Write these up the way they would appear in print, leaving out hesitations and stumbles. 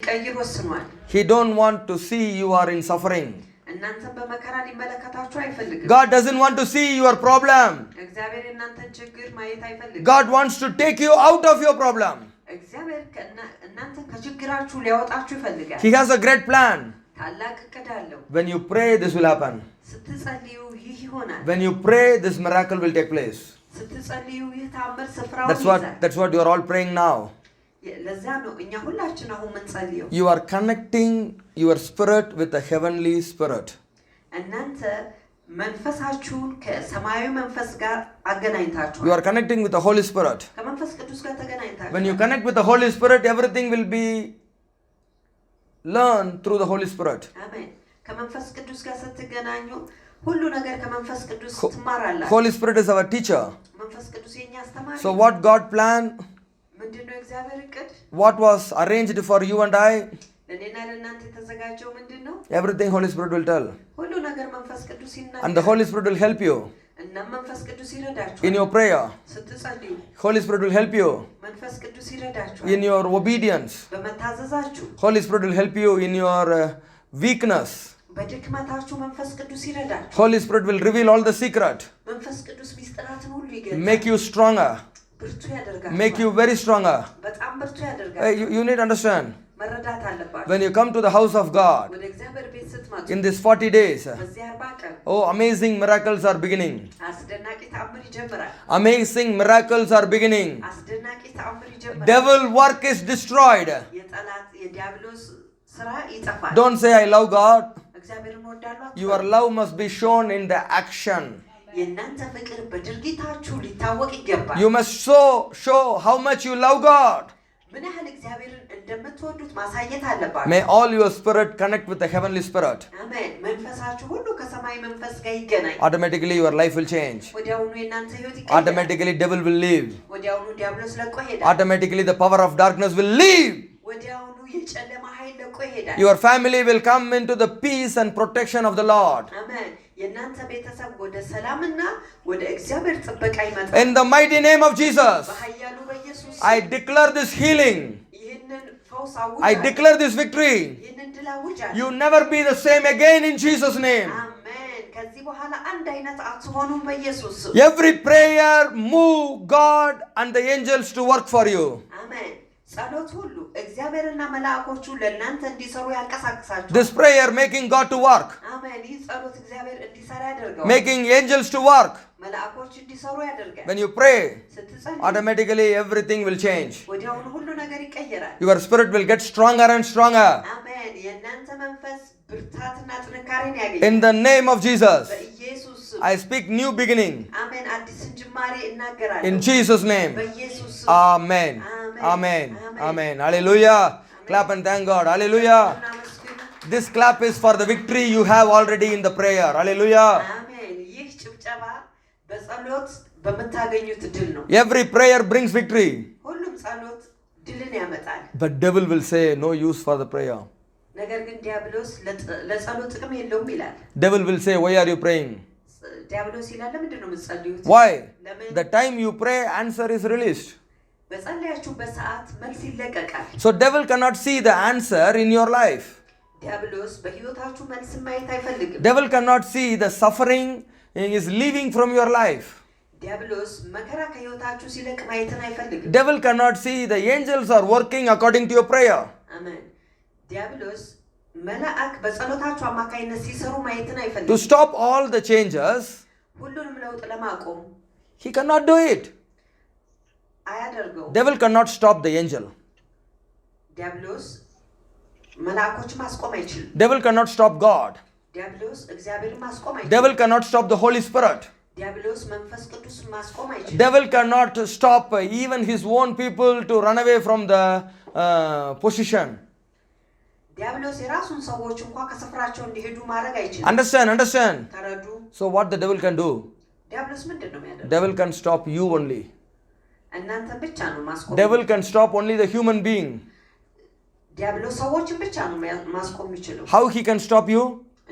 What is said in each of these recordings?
ሊቀይር ወስኗል። He don't want to see you are in suffering. እናንተን በመከራ ሊመለከታችሁ አይፈልግም። God doesn't want to see your problem. እግዚአብሔር እናንተን ችግር ማየት አይፈልግም። God wants to take you out of your problem. እግዚአብሔር እናንተን ከችግራችሁ ሊያወጣችሁ ይፈልጋል። He has a great plan. ታላቅ እቅድ አለው። When you pray, this will happen. ስትጸልዩ ይህ ይሆናል። When you pray, this miracle will take place. ስትጸልዩ ይህ ተአምር ስፍራውን That's what you are all praying now. ለዛ ነው እኛ ሁላችን አሁን የምንጸልየው። You are connecting your spirit with the heavenly spirit. እናንተ መንፈሳችሁን ከሰማያዊ መንፈስ ጋር አገናኝታችኋል። You are connecting with the Holy Spirit. ከመንፈስ ቅዱስ ጋር ተገናኝታችኋል። When you connect with the Holy Spirit, everything will be learned through the Holy Spirit. አሜን። ከመንፈስ ቅዱስ ጋር ስትገናኙ ሁሉ ነገር ከመንፈስ ቅዱስ ትማራላችሁ። Holy Spirit is our teacher. መንፈስ ቅዱስ የኛ አስተማሪ። So what God planned, ምንድነው እግዚአብሔር እቅድ? what was arranged for you and I, ለኔና ለእናንተ የተዘጋጀው ምንድነው? everything Holy Spirit will tell. ሁሉ ነገር መንፈስ ቅዱስ ይናገራል። And the Holy Spirit will help you እና መንፈስ ቅዱስ ይረዳችኋል። in your prayer. ስትጸልዩ Holy Spirit will help you መንፈስ ቅዱስ ይረዳችኋል። in your obedience. በመታዘዛችሁ Holy Spirit will help you in your weakness. በድክመታችሁ መንፈስ ቅዱስ ይረዳችኋል። Holy Spirit will reveal all the secret, መንፈስ ቅዱስ ሚስጥራትን ሁሉ ይገልጻል። make you stronger, ብርቱ ያደርጋል። make you very stronger. በጣም ብርቱ ያደርጋል። You need to understand, መረዳት አለባችሁ። when you come to the house of God ወደ እግዚአብሔር ቤት ስትመጡ in these 40 days, በዚህ 40 ቀን oh, amazing miracles are beginning. አስደናቂ ተአምር ይጀምራል። Amazing miracles are beginning. አስደናቂ ተአምር ይጀምራል። Devil work is destroyed. የጠላት የዲያብሎስ ስራ ይጠፋል። Don't say I love God. እግዚአብሔርን ወዳለሁ። Your love must be shown in the action. የእናንተ ፍቅር በድርጊታችሁ ሊታወቅ ይገባል። You must show how much you love God. ምን ያህል እግዚአብሔርን እንደምትወዱት ማሳየት አለባችሁ። May all your spirit connect with the heavenly spirit. አሜን። መንፈሳችሁ ሁሉ ከሰማይ መንፈስ ጋር ይገናኝ። Automatically your life will change. ወዲያውኑ የእናንተ ህይወት ይቀየራል። Automatically devil will leave. ወዲያውኑ ዲያብሎስ ለቆ ይሄዳል። Automatically the power of darkness will leave. ወዲያውኑ የጨለማ ኃይል ለቆ ይሄዳል። Your family will come into the peace and protection of the Lord. አሜን። የእናንተ ቤተሰብ ወደ ሰላምና ወደ እግዚአብሔር ጥበቃ ይመጣል። In the mighty name of Jesus, በኃያሉ በኢየሱስ I declare this healing. ይህንን ፈውስ አውጃለሁ። I declare this victory. ይህንን ድል አውጃለሁ። You never be the same again in Jesus' name. አሜን። ከዚህ በኋላ አንድ አይነት አትሆኑም በኢየሱስ ስም። Every prayer move God and the angels to work for you. አሜን። ጸሎት ሁሉ እግዚአብሔርና መላእክቶቹ ለእናንተ እንዲሰሩ ያንቀሳቅሳቸዋል። This prayer making God to work, አሜን። ይህ ጸሎት እግዚአብሔር እንዲሰራ ያደርገዋል። making angels to work. መላእክቶች እንዲሰሩ ያደርጋል። When you pray, ስትጸልይ automatically everything will change. ወዲያውኑ ሁሉ ነገር ይቀየራል። Your spirit will get stronger and stronger. አሜን። የእናንተ መንፈስ ብርታትና ጥንካሬን ያገኛል። In the name of Jesus, በኢየሱስ ስም I speak new beginning. አሜን። አዲስን ጅማሬ እናገራለሁ። In Jesus' name. በኢየሱስ ስም Amen. Amen. Amen. Hallelujah. Clap and thank God. Hallelujah. This clap is for the victory you have already in the prayer. Hallelujah. አሜን። ይህ ጭብጨባ በጸሎት በመታገኙት ድል ነው። Every prayer brings victory. ሁሉም ጸሎት ድልን ያመጣል። But devil will say no use for the prayer. ነገር ግን ዲያብሎስ ለጸሎት ጥቅም የለውም ይላል። Devil will say why are you praying? ዲያብሎስ ይላል ለምንድን ነው የምትጸልዩት? Why? ለምን? The time you pray answer is released. በጸለያችሁበት ሰዓት መልስ ይለቀቃል። So devil cannot see the answer in your life. ዲያብሎስ በህይወታችሁ መልስ ማየት አይፈልግም። Devil cannot see the suffering is leaving from your life. ዲያብሎስ መከራ ከህይወታችሁ ሲለቅ ማየትን አይፈልግም። Devil cannot see the angels are working according to your prayer. አሜን። ዲያብሎስ መላእክ በጸሎታችሁ አማካይነት ሲሰሩ ማየትን To አይፈልግም። stop all the changes, ሁሉንም ለውጥ ለማቆም he cannot do it. አያደርገውም። Devil cannot stop the angel. ዲያብሎስ መላእኮች ማስቆም አይችልም። Devil cannot stop God. ዲያብሎስ እግዚአብሔርን ማስቆም አይችልም። Devil cannot stop the Holy Spirit. ዲያብሎስ መንፈስ ቅዱስ ማስቆም አይችልም። Devil cannot stop even his own people to run away from the position. ዲያብሎስ የራሱን ሰዎች እንኳን ከስፍራቸው እንዲሄዱ ማድረግ አይችልም። Understand. ተረዱ። So what the devil can do? ዲያብሎስ ምንድን ነው የሚያደርገው? Devil can stop you only. እናንተ ብቻ ነው ማስቆም። Devil can stop only the human being. ዲያብሎስ ሰዎችን ብቻ ነው ማስቆም የሚችለው። How he can stop you?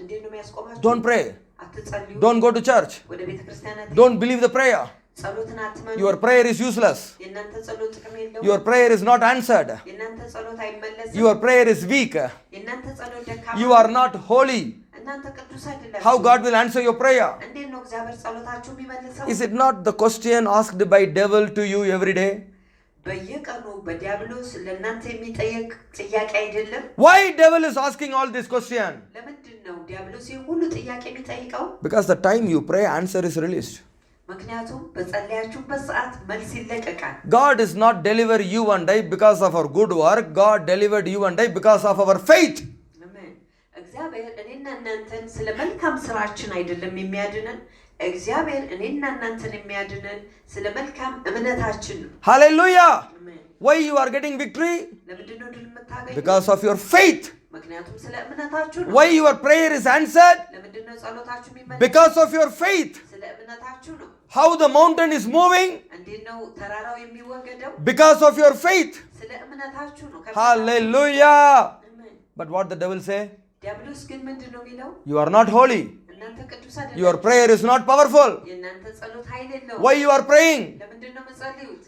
እንዴት ነው የሚያስቆማችሁ? Don't pray. አትጸልዩ። Don't go to church. ወደ ቤተ ክርስቲያን Don't believe the prayer. ጸሎትን አትመኑ your prayer is useless, የእናንተ ጸሎት ጥቅም የለውም your prayer is not answered, የእናንተ ጸሎት አይመለስም your prayer is weak, የእናንተ ጸሎት ደካማ you are not holy. እናንተ ቅዱስ አይደላችሁም How God will answer your prayer? እንዴት ነው እግዚአብሔር ጸሎታችሁን የሚመልሰው Is it not the question asked by devil to you every day? በየቀኑ በዲያብሎስ ለእናንተ የሚጠየቅ ጥያቄ አይደለም Why devil is asking all this question? ለምንድን ነው ዲያብሎስ ሁሉ ጥያቄ የሚጠይቀው Because the time you pray, answer is released. ምክንያቱም በጸለያችሁበት ሰዓት መልስ ይለቀቃል God is not deliver you one day because of our good work. God delivered you one day because of our faith. አሜን እግዚአብሔር እኔና እናንተን ስለ መልካም ስራችን አይደለም የሚያድነን እግዚአብሔር እኔና እናንተን የሚያድነን ስለ መልካም እምነታችን ነው Hallelujah. አሜን Why you are getting victory? ለምንድን ነው ድል የምታገኙት Because of your faith. ምክንያቱም ስለ እምነታችሁ ነው Why your prayer is answered? ለምንድን ነው ጸሎታችሁ የሚመለሰው Because of your faith. ስለ እምነታችሁ ነው How the mountain is moving? እንዴት ነው ተራራው የሚወገደው Because of your faith. ስለ እምነታችሁ ነው Hallelujah. አሜን But what the devil say? ዲያብሎስ ግን ምንድን ነው የሚለው You are not holy. እናንተ ቅዱስ Your አይደላችሁም prayer is not powerful. የእናንተ ጸሎት ኃይል የለውም Why you are praying? ለምንድን ነው የምትጸልዩት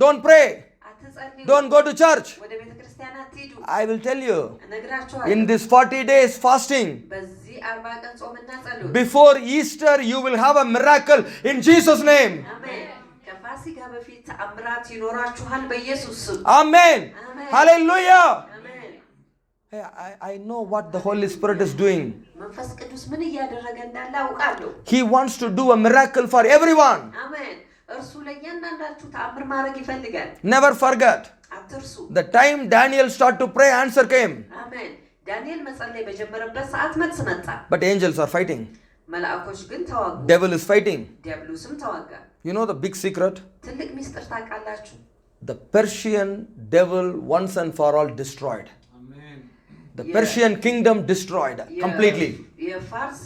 Don't pray. አትጸልዩ Don't go to church. ወደ ቤተክርስቲያን አትሄዱ I will tell you. እነግራችኋለሁ In this 40 days fasting, በዚህ 40 ቀን ጾምና ጸሎት before Easter, you will have a miracle in Jesus' name. አሜን ከፋሲካ በፊት ተአምራት ይኖራችኋል በኢየሱስ ስም Amen. Amen. Hallelujah. አሜን Hey, I know what the Holy Spirit is doing. መንፈስ ቅዱስ ምን እያደረገ እንዳለ አውቃለሁ He wants to do a miracle for everyone. አሜን እርሱ ለእያንዳንዳችሁ ተአምር ማድረግ ይፈልጋል Never forget. አትርሱ The time Daniel started to pray, answer came. አሜን ዳንኤል መጸለይ በጀመረበት ሰዓት መልስ መጣ But angels are fighting. መልአኮች ግን ተዋጉ Devil is fighting. ዲያብሎስም ተዋጋ You know the big secret? ትልቅ ሚስጥር ታውቃላችሁ The Persian devil once and for all destroyed. The Persian kingdom destroyed completely. የፋርስ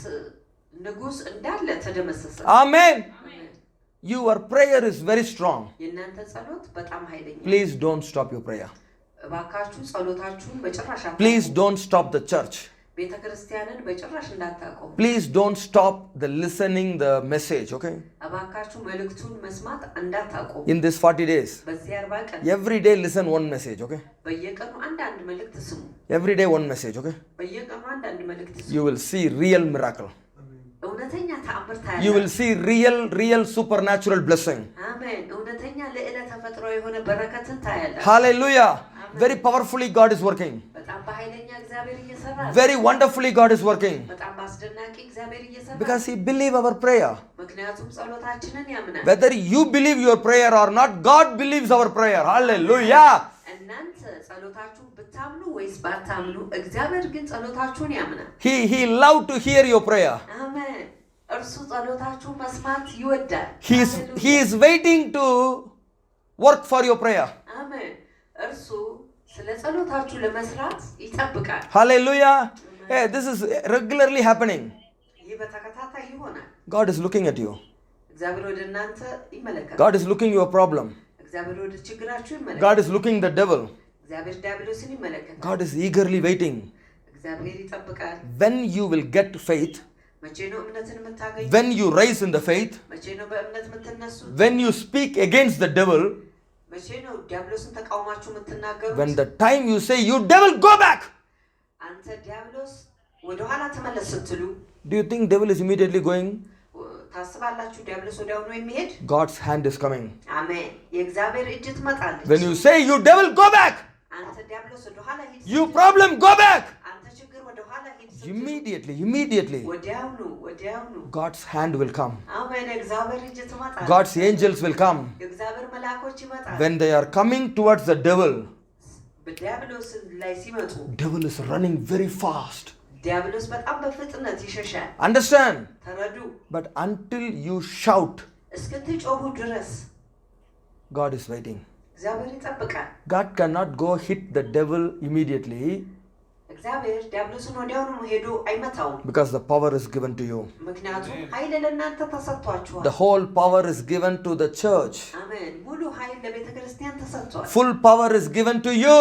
ንጉስ እንዳለ ተደመሰሰ Amen. Your prayer is very strong. የእናንተ ጸሎት በጣም ኃይለኛ Please don't stop your prayer. እባካችሁ ጸሎታችሁን በጭራሽ Please don't stop the church. ቤተክርስቲያንን በጭራሽ እንዳታቆሙ Please don't stop the listening the message, okay? እባካችሁ መልእክቱን መስማት እንዳታቆሙ In this 40 days, በዚህ 40 ቀን every day listen one message, okay? በየቀኑ አንዳንድ መልእክት ስሙ Every day one message, okay? በየቀኑ አንዳንድ መልእክት ስሙ You will see real miracle. እውነተኛ ተአምር You will ታያላችሁ see real supernatural blessing. አሜን እውነተኛ ለዕለ ተፈጥሮ የሆነ በረከትን ታያላችሁ Hallelujah. Very powerfully God is working. በጣም በኃይለኛ እግዚአብሔር እየሰራ ነው Very wonderfully God is working. በጣም በአስደናቂ እግዚአብሔር እየሰራ ነው Because He believe our prayer. ምክንያቱም ጸሎታችንን ያምናል Whether you believe your prayer or not, God believes our prayer. Hallelujah. እናንተ ጸሎታችሁን ብታምኑ ወይስ ባታምኑ እግዚአብሔር ግን ጸሎታችሁን ያምናል He love to hear your prayer. አሜን እርሱ ጸሎታችሁን መስማት ይወዳል He is waiting to work for your prayer. አሜን እርሱ ስለ ጸሎታችሁ ለመስራት ይጠብቃል Hallelujah. Hey, this is regularly happening. ይህ በተከታታይ ይሆናል God is looking at you. እግዚአብሔር ወደ እናንተ ይመለከታል God is looking your problem. እግዚአብሔር ወደ ችግራችሁ God ይመለከታል is looking the devil. እግዚአብሔር ዲያብሎስን ይመለከታል God is eagerly waiting. እግዚአብሔር ይጠብቃል When you will get faith, መቼ ነው እምነትን የምታገኙ when you rise in the faith, መቼ ነው በእምነት የምትነሱት when you speak against the devil, መቼ ነው ዲያብሎስን ተቃውማችሁ የምትናገሩት when the time you say, you devil, go back. አንተ ዲያብሎስ ወደ ኋላ ተመለስ ስትሉ Do you think devil is immediately going? ታስባላችሁ ዲያብሎስ ወዲያውኑ የሚሄድ God's hand is coming. አሜን የእግዚአብሔር እጅ ትመጣለች When you say, you devil, go back. አንተ ዲያብሎስ ወደ ኋላ ሂድ You problem, go back. አንተ ችግር ወደ ኋላ ሂድ ስትሉ Immediately, ወዲያውኑ God's hand will come. አሜን የእግዚአብሔር እጅ ትመጣለች God's angels will come. የእግዚአብሔር መልአኮች ይመጣሉ When they are coming towards the devil, በዲያብሎስ ላይ ሲመጡ devil is running very fast. ዲያብሎስ በጣም በፍጥነት ይሸሻል Understand? ተረዱ But until you shout, እስክትጮሁ ድረስ God is waiting. እግዚአብሔር ይጠብቃል God cannot go hit the devil immediately እግዚአብሔር ዲያብሎስን ወዲያውኑ ሄዶ አይመታውም because the power is given to you. ምክንያቱም ኃይል ለእናንተ ተሰጥቷችኋል The whole power is given to the church. አሜን ሙሉ ኃይል ለቤተ ክርስቲያን ተሰጥቷል Full power is given to you.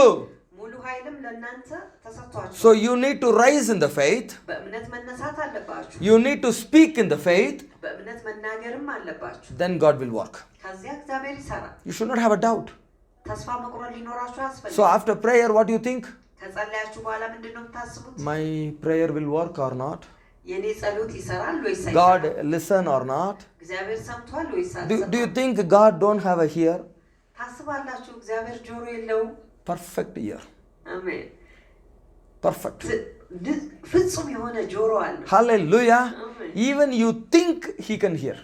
ሙሉ ኃይልም ለእናንተ ተሰጥቷችኋል። So you need to rise in the faith. በእምነት መነሳት አለባችሁ። You need to speak in the faith. በእምነት መናገርም አለባችሁ። Then God will work. ከዚያ እግዚአብሔር ይሰራል። You should not have a doubt. ተስፋ መቁረጥ ሊኖራችሁ አያስፈልግም። So after prayer, what do you think? ከጸለያችሁ በኋላ ምንድነው የምታስቡት? My prayer will work or not? የኔ ጸሎት ይሰራል ወይስ አይሰራም? God listen or not? እግዚአብሔር ሰምቷል ወይስ Do አልሰማም? you think God don't have a ear? ታስባላችሁ እግዚአብሔር ጆሮ የለውም? Perfect ear. አሜን። Perfect. ፍጹም የሆነ ጆሮ አለው። Hallelujah. Amen. Even you think he can hear.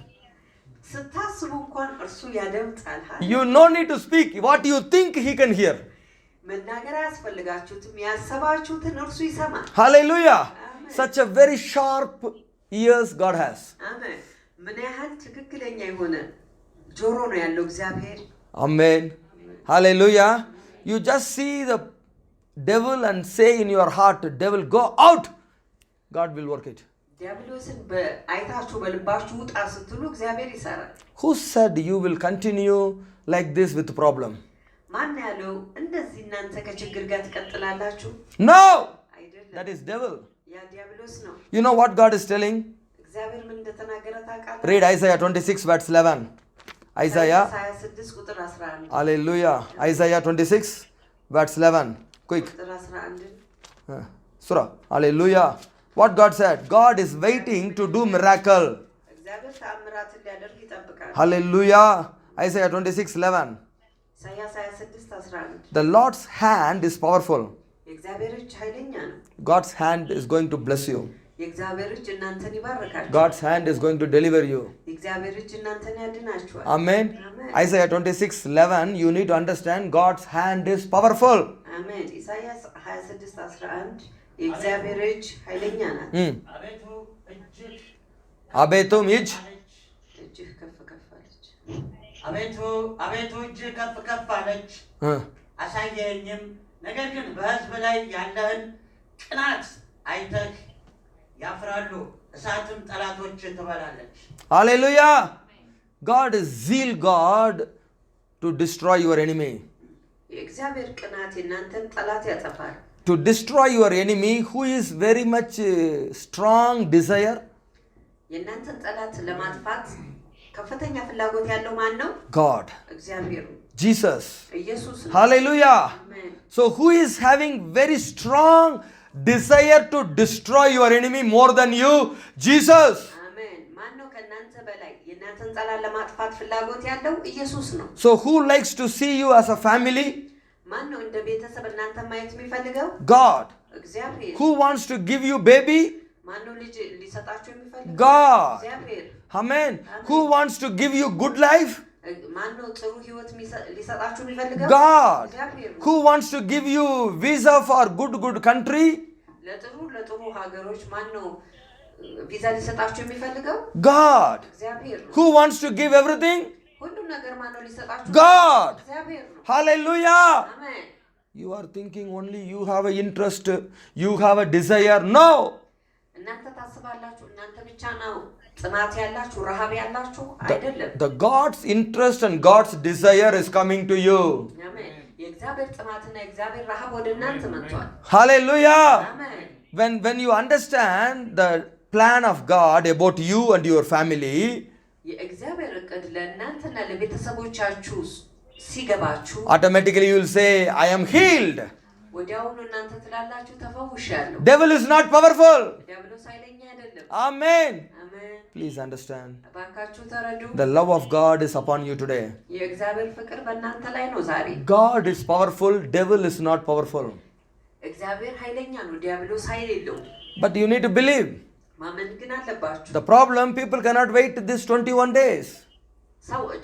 ስታስቡ እንኳን እርሱ ያደምጣል። You no need to speak. What you think he can hear. መናገር አያስፈልጋችሁትም። ያሰባችሁትን እርሱ ይሰማል። Hallelujah. Amen. Such a very sharp ears God has. አሜን። ምን ያህል ትክክለኛ የሆነ ጆሮ ነው ያለው እግዚአብሔር። Amen. Hallelujah. You just see the devil and say in your heart, devil go out. God will work it. ዲያብሎስን በአይታችሁ በልባችሁ ውጣ ስትሉ እግዚአብሔር ይሰራል። Who said you will continue like this with problem? ማን ያለው እንደዚህ እናንተ ከችግር ጋር ትቀጥላላችሁ? No. አይደለም። That is devil. ያ ዲያብሎስ ነው። You know what God is telling? እግዚአብሔር ምን እንደተናገረ ታውቃለህ? Read Isaiah 26 verse 11. Isaiah. 26 ቁጥር 11 Hallelujah. Isaiah 26 verse 11. Quick. ቁጥር 11 Surah. Hallelujah. What God said? God is waiting to do miracle. እግዚአብሔር ተአምራትን ሊያደርግ ይጠብቃል። Hallelujah. Isaiah 26 11. ኢሳይያስ 26 11 The Lord's hand is powerful. የእግዚአብሔር እጅ ኃይለኛ ነው። God's hand is going to bless you. የእግዚአብሔር እጅ እናንተን ይባርካል። God's hand is going to deliver you. የእግዚአብሔር እጅ እናንተን ያድናችኋል። Amen. Amen. Isaiah 26 11. You need to understand God's hand is powerful. አሜን። ኢሳይያስ 26 11 የእግዚአብሔር እጅ ኃይለኛ ናት። አቤቱም እጅ እጅህ ከፍ ከፍ አለች። አቤቱ እጅህ ከፍ ከፍ አለች አሳየኝም። ነገር ግን በሕዝብ ላይ ያለህን ቅናት አይተህ ያፍራሉ፣ እሳትም ጠላቶች ትበላለች። Hallelujah. God is zeal God to destroy your enemy. የእግዚአብሔር ቅናት የእናንተን ጠላት ያጠፋል። To destroy your enemy who is very much strong desire. የእናንተን ጠላት ለማጥፋት ከፍተኛ ፍላጎት ያለው ማን ነው? God. እግዚአብሔር ነው። Jesus. ኢየሱስ ነው። Hallelujah. አሜን። So who is having very strong desire to destroy your enemy more than you? Jesus. አሜን። ማን ነው ከእናንተ በላይ የእናንተን ጠላት ለማጥፋት ፍላጎት ያለው? ኢየሱስ ነው። So who likes to see you as a family? ማን ነው እንደ ቤተሰብ እናንተ ማየት የሚፈልገው? God. እግዚአብሔር። Who wants to give you baby? ማን ነው ልጅ ሊሰጣችሁ የሚፈልገው? God. እግዚአብሔር። Amen. Who wants to give you good life? ማን ነው ጥሩ ህይወት ሊሰጣችሁ የሚፈልገው? God. እግዚአብሔር ነው። Who wants to give you visa for good country? ለጥሩ ሀገሮች ማን ነው ቪዛ ሊሰጣችሁ የሚፈልገው? God. እግዚአብሔር ነው። Who wants to give everything? ሁሉም ነገር ማን ነው ሊሰጣችሁ? God. እግዚአብሔር ነው። Hallelujah. አሜን። You are thinking only you have an interest, you have a desire. No. እናንተ ታስባላችሁ እናንተ ብቻ ነው ጥማት ያላችሁ ረሃብ ያላችሁ አይደለም። The God's interest and God's desire is coming to you. አሜን። የእግዚአብሔር ጥማትና የእግዚአብሔር ረሃብ ወደ እናንተ መጥቷል። Hallelujah. አሜን። When you understand the plan of God about you and your family, የእግዚአብሔር እቅድ ለእናንተና ለቤተሰቦቻችሁ ሲገባችሁ automatically you will say, I am healed. ወዲያውኑ እናንተ ትላላችሁ ተፈውሻለሁ። Devil is not powerful. ዲያብሎስ ኃይለኛ አይደለም። Amen. አሜን። Please understand. እባካችሁ ተረዱ። The love of God is upon you today. የእግዚአብሔር ፍቅር በእናንተ ላይ ነው ዛሬ። God is powerful, devil is not powerful. እግዚአብሔር ኃይለኛ ነው፣ ዲያብሎስ ኃይል የለውም። But you need to believe. ማመን ግን አለባችሁ። The problem, people cannot wait this 21 days.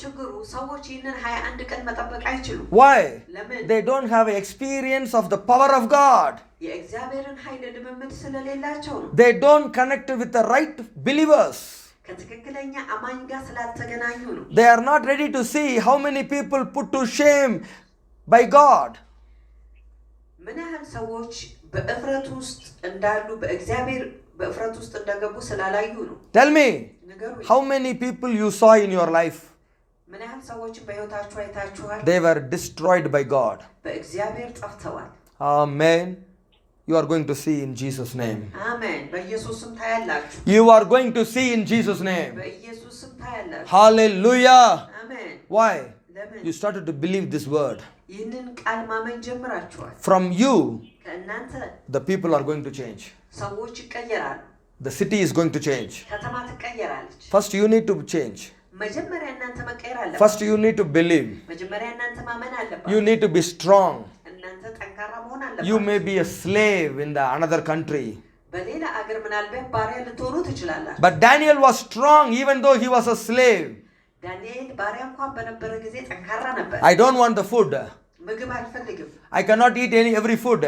ችግሩ ሰዎች ይህንን 21 ቀን መጠበቅ አይችሉም። Why? ለምን? They don't have experience of the power of God. የእግዚአብሔርን ኃይል ልምምድ ስለሌላቸው ነው። They don't connect with the right believers. ከትክክለኛ አማኝ ጋር ስላልተገናኙ ነው። They are not ready to see how many people put to shame by God. ምን ያህል ሰዎች በእፍረት ውስጥ እንዳሉ በእግዚአብሔር በእፍረት ውስጥ እንደገቡ ስላላዩ ነው። Tell me, ንገሩኝ። how many people you saw in your life? ምን ያህል ሰዎችን በሕይወታችሁ አይታችኋል? They were destroyed by God. በእግዚአብሔር ጠፍተዋል። Amen. You are going to see in Jesus' name. አሜን። በኢየሱስም ታያላችሁ። You are going to see in Jesus' name. በኢየሱስም ታያላችሁ። Hallelujah. አሜን። Why? ለምን? You started to believe this word. ይህንን ቃል ማመን ጀምራችኋል። From you, ከእናንተ the people are going to change. ሰዎች ይቀየራሉ። The city is going to change. ከተማ ትቀየራለች። First, you need to change. መጀመሪያ እናንተ መቀየር አለባችሁ። First, you need to believe. መጀመሪያ እናንተ ማመን አለባችሁ። You need to be strong. እናንተ ጠንካራ መሆን አለባችሁ። You may be a slave in the another country. በሌላ አገር ምናልባት ባሪያ ልትሆኑ ትችላላችሁ። But Daniel was strong even though he was a slave. ዳንኤል ባሪያ እንኳን በነበረ ጊዜ ጠንካራ ነበር። I don't want the food. ምግብ አልፈልግም። I cannot eat every food.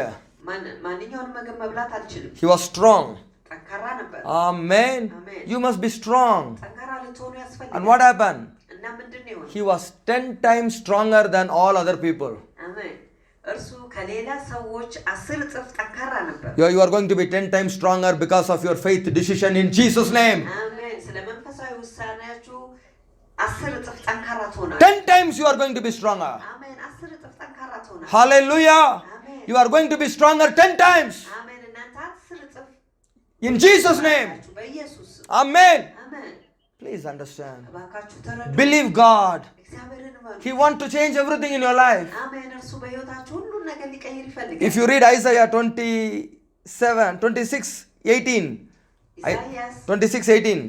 ማንኛውንም ምግብ መብላት አልችልም። He was strong. ጠንካራ ነበር። Amen. Amen. You must be strong. ጠንካራ ልትሆኑ ያስፈልጋል። And what happened? እና ምንድነው የሆነው? He was 10 times stronger than all other people. አሜን። እርሱ ከሌላ ሰዎች 10 እጥፍ ጠንካራ ነበር። You are going to be 10 times stronger because of your faith decision in Jesus' name. አሜን። ስለ መንፈሳዊ ውሳኔያችሁ 10 እጥፍ ጠንካራ ትሆናላችሁ። 10 times you are going to be stronger. አሜን። 10 እጥፍ ጠንካራ ትሆናላችሁ። Hallelujah. Amen. You are going to be stronger 10 times. አሜን። እናንተ 10 እጥፍ In Jesus' name. በኢየሱስ Amen. አሜን። Please understand. እባካችሁ ተረዱ። Believe God. እግዚአብሔርን እመኑ። He wants to change everything in your life. አሜን። እርሱ በሕይወታችሁ ሁሉን ነገር ሊቀይር ይፈልጋል። If you read Isaiah 26:18. ኢሳይያስ 26:18.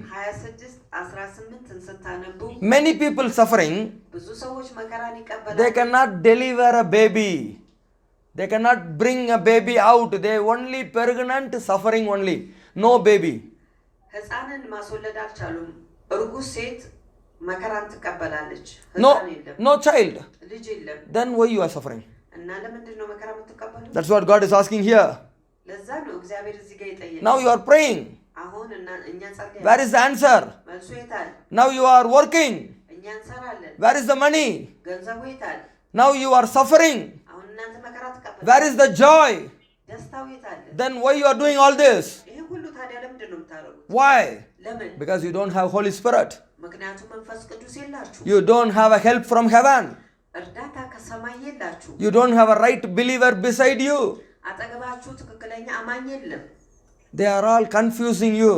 26:18 ስታነቡ Many people suffering. ብዙ ሰዎች መከራን ይቀበላሉ። They cannot deliver a baby. They cannot bring a baby out. They only pregnant, suffering only. No baby. ሕፃንን ማስወለድ አልቻሉም። እርጉዝ ሴት መከራን ትቀበላለች። No, ሕፃን የለም፣ no child. ልጅ የለም። Then why you are suffering? እና ለምንድን ነው መከራ የምትቀበሉት? That's what God is asking here. ለዛ ነው እግዚአብሔር እዚህ ጋር የጠየቀው። Now you are praying. አሁን እኛ ጸልያለን። Where is the answer? መልሱ የታል? Now you are working. እኛ እንሰራለን። Where is the money? ገንዘቡ የታል? Now you are suffering. አሁን እናንተ መከራ ትቀበላላችሁ። Where is the joy? ደስታው የታል? Then why you are doing all this? ይሄ ሁሉ ታዲያ ለምንድን ነው የምታደርጉት? Why? ለምን? Because you don't have Holy Spirit. ምክንያቱም መንፈስ ቅዱስ የላችሁ። You don't have a help from heaven. እርዳታ ከሰማይ የላችሁ። You don't have a right believer beside you. አጠገባችሁ ትክክለኛ አማኝ የለም። They are all confusing you.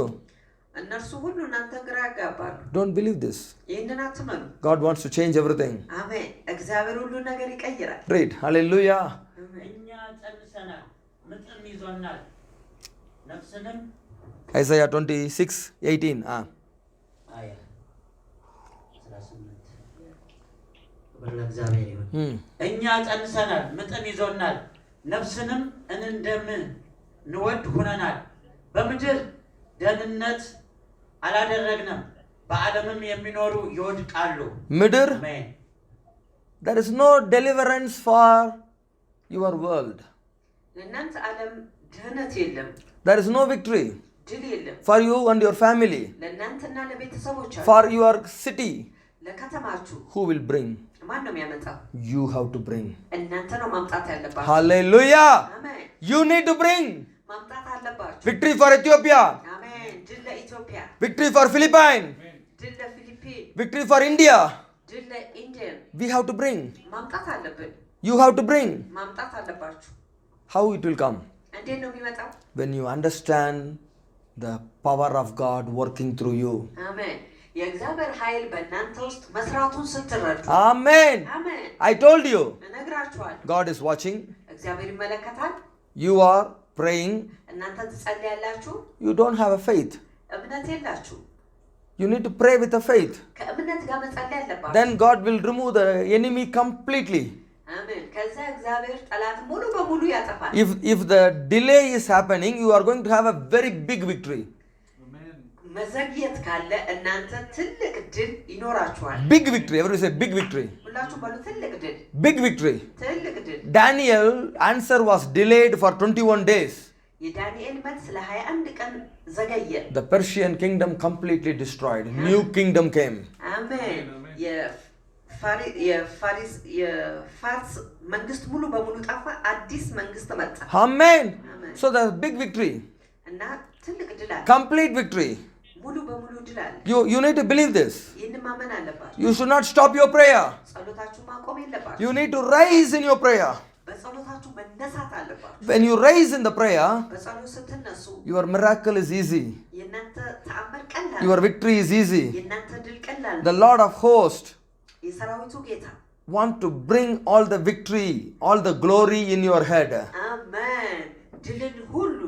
እነርሱ ሁሉ እናንተ ግራ ያጋባሉ። Don't believe this. ይህንን አትመኑ። God wants to change everything. አሜን። እግዚአብሔር ሁሉ ነገር ይቀይራል። Read. Hallelujah. እኛ ጸንሰናል፣ ምጥም ይዞናል፣ ነፍስንም Isaiah 26:18. አያ 18 ክብር ለእግዚአብሔር ይሁን። እኛ ጸንሰናል፣ ምጥም ይዞናል፣ ነፍስንም እንደምንወድ ሆነናል። በምድር ደህንነት አላደረግንም፣ በዓለምም የሚኖሩ ይወድቃሉ። ምድር አሜን። There is no deliverance for your world. ለእናንተ ዓለም ድህነት የለም። There is no victory ድል የለም። for you and your family. ለእናንተና ለቤተሰቦቻችሁ፣ For your city. ለከተማችሁ Who will bring? ማን ነው የሚያመጣው? You have to bring. እናንተ ነው ማምጣት ያለባችሁ። Hallelujah. አሜን። You need to bring ማምጣት አለባችሁ። victory for Ethiopia. አሜን። ድል ለኢትዮጵያ፣ Victory for Philippines. ድል ለፊሊፒን፣ Victory for India. ድል ለኢንዲያ We have to bring. ማምጣት አለብን። You have to bring. ማምጣት አለባችሁ። How it will come? እንዴት ነው የሚመጣው? When you understand the power of God working through you. አሜን። የእግዚአብሔር ኃይል በእናንተ ውስጥ መስራቱን ስትረዱ። Amen. አሜን። I told you. እነግራችኋለሁ። God is watching. እግዚአብሔር ይመለከታል። You are praying. እናንተ ትጸልያላችሁ። You don't have a faith. እምነት የላችሁ። You need to pray with a faith. ከእምነት ጋር መጸለይ አለባችሁ። Then God will remove the enemy completely. አሜን። ከዛ እግዚአብሔር ጠላት ሙሉ በሙሉ ያጠፋል። If the delay is happening, you are going to have a very big victory. መዘግየት ካለ እናንተ ትልቅ ድል ይኖራችኋል። Big victory. Everybody say big victory. ሁላችሁ በሉ ትልቅ ድል፣ Big victory. ትልቅ ድል። Daniel answer was delayed for 21 days. የዳንኤል መልስ ለ21 ቀን ዘገየ። The Persian kingdom completely destroyed. New kingdom came. አሜን። የፋርስ መንግስት ሙሉ በሙሉ ጠፋ። አዲስ መንግስት መጣ። Amen. So there's big victory. እና ትልቅ ድል አለ። Complete victory. ሙሉ በሙሉ ድል አለ። You need to believe this. ይህንን ማመን አለባችሁ። You should not stop your prayer. ጸሎታችሁ ማቆም የለባችሁ። You need to rise in your prayer. በጸሎታችሁ መነሳት አለባችሁ። When you rise in the prayer, በጸሎት ስትነሱ your miracle is easy. የእናንተ ተአምር ቀላል፣ Your victory is easy. የእናንተ ድል ቀላል። The Lord of hosts የሰራዊቱ ጌታ want to bring all the victory, all the glory in your head. አሜን። ድልን ሁሉ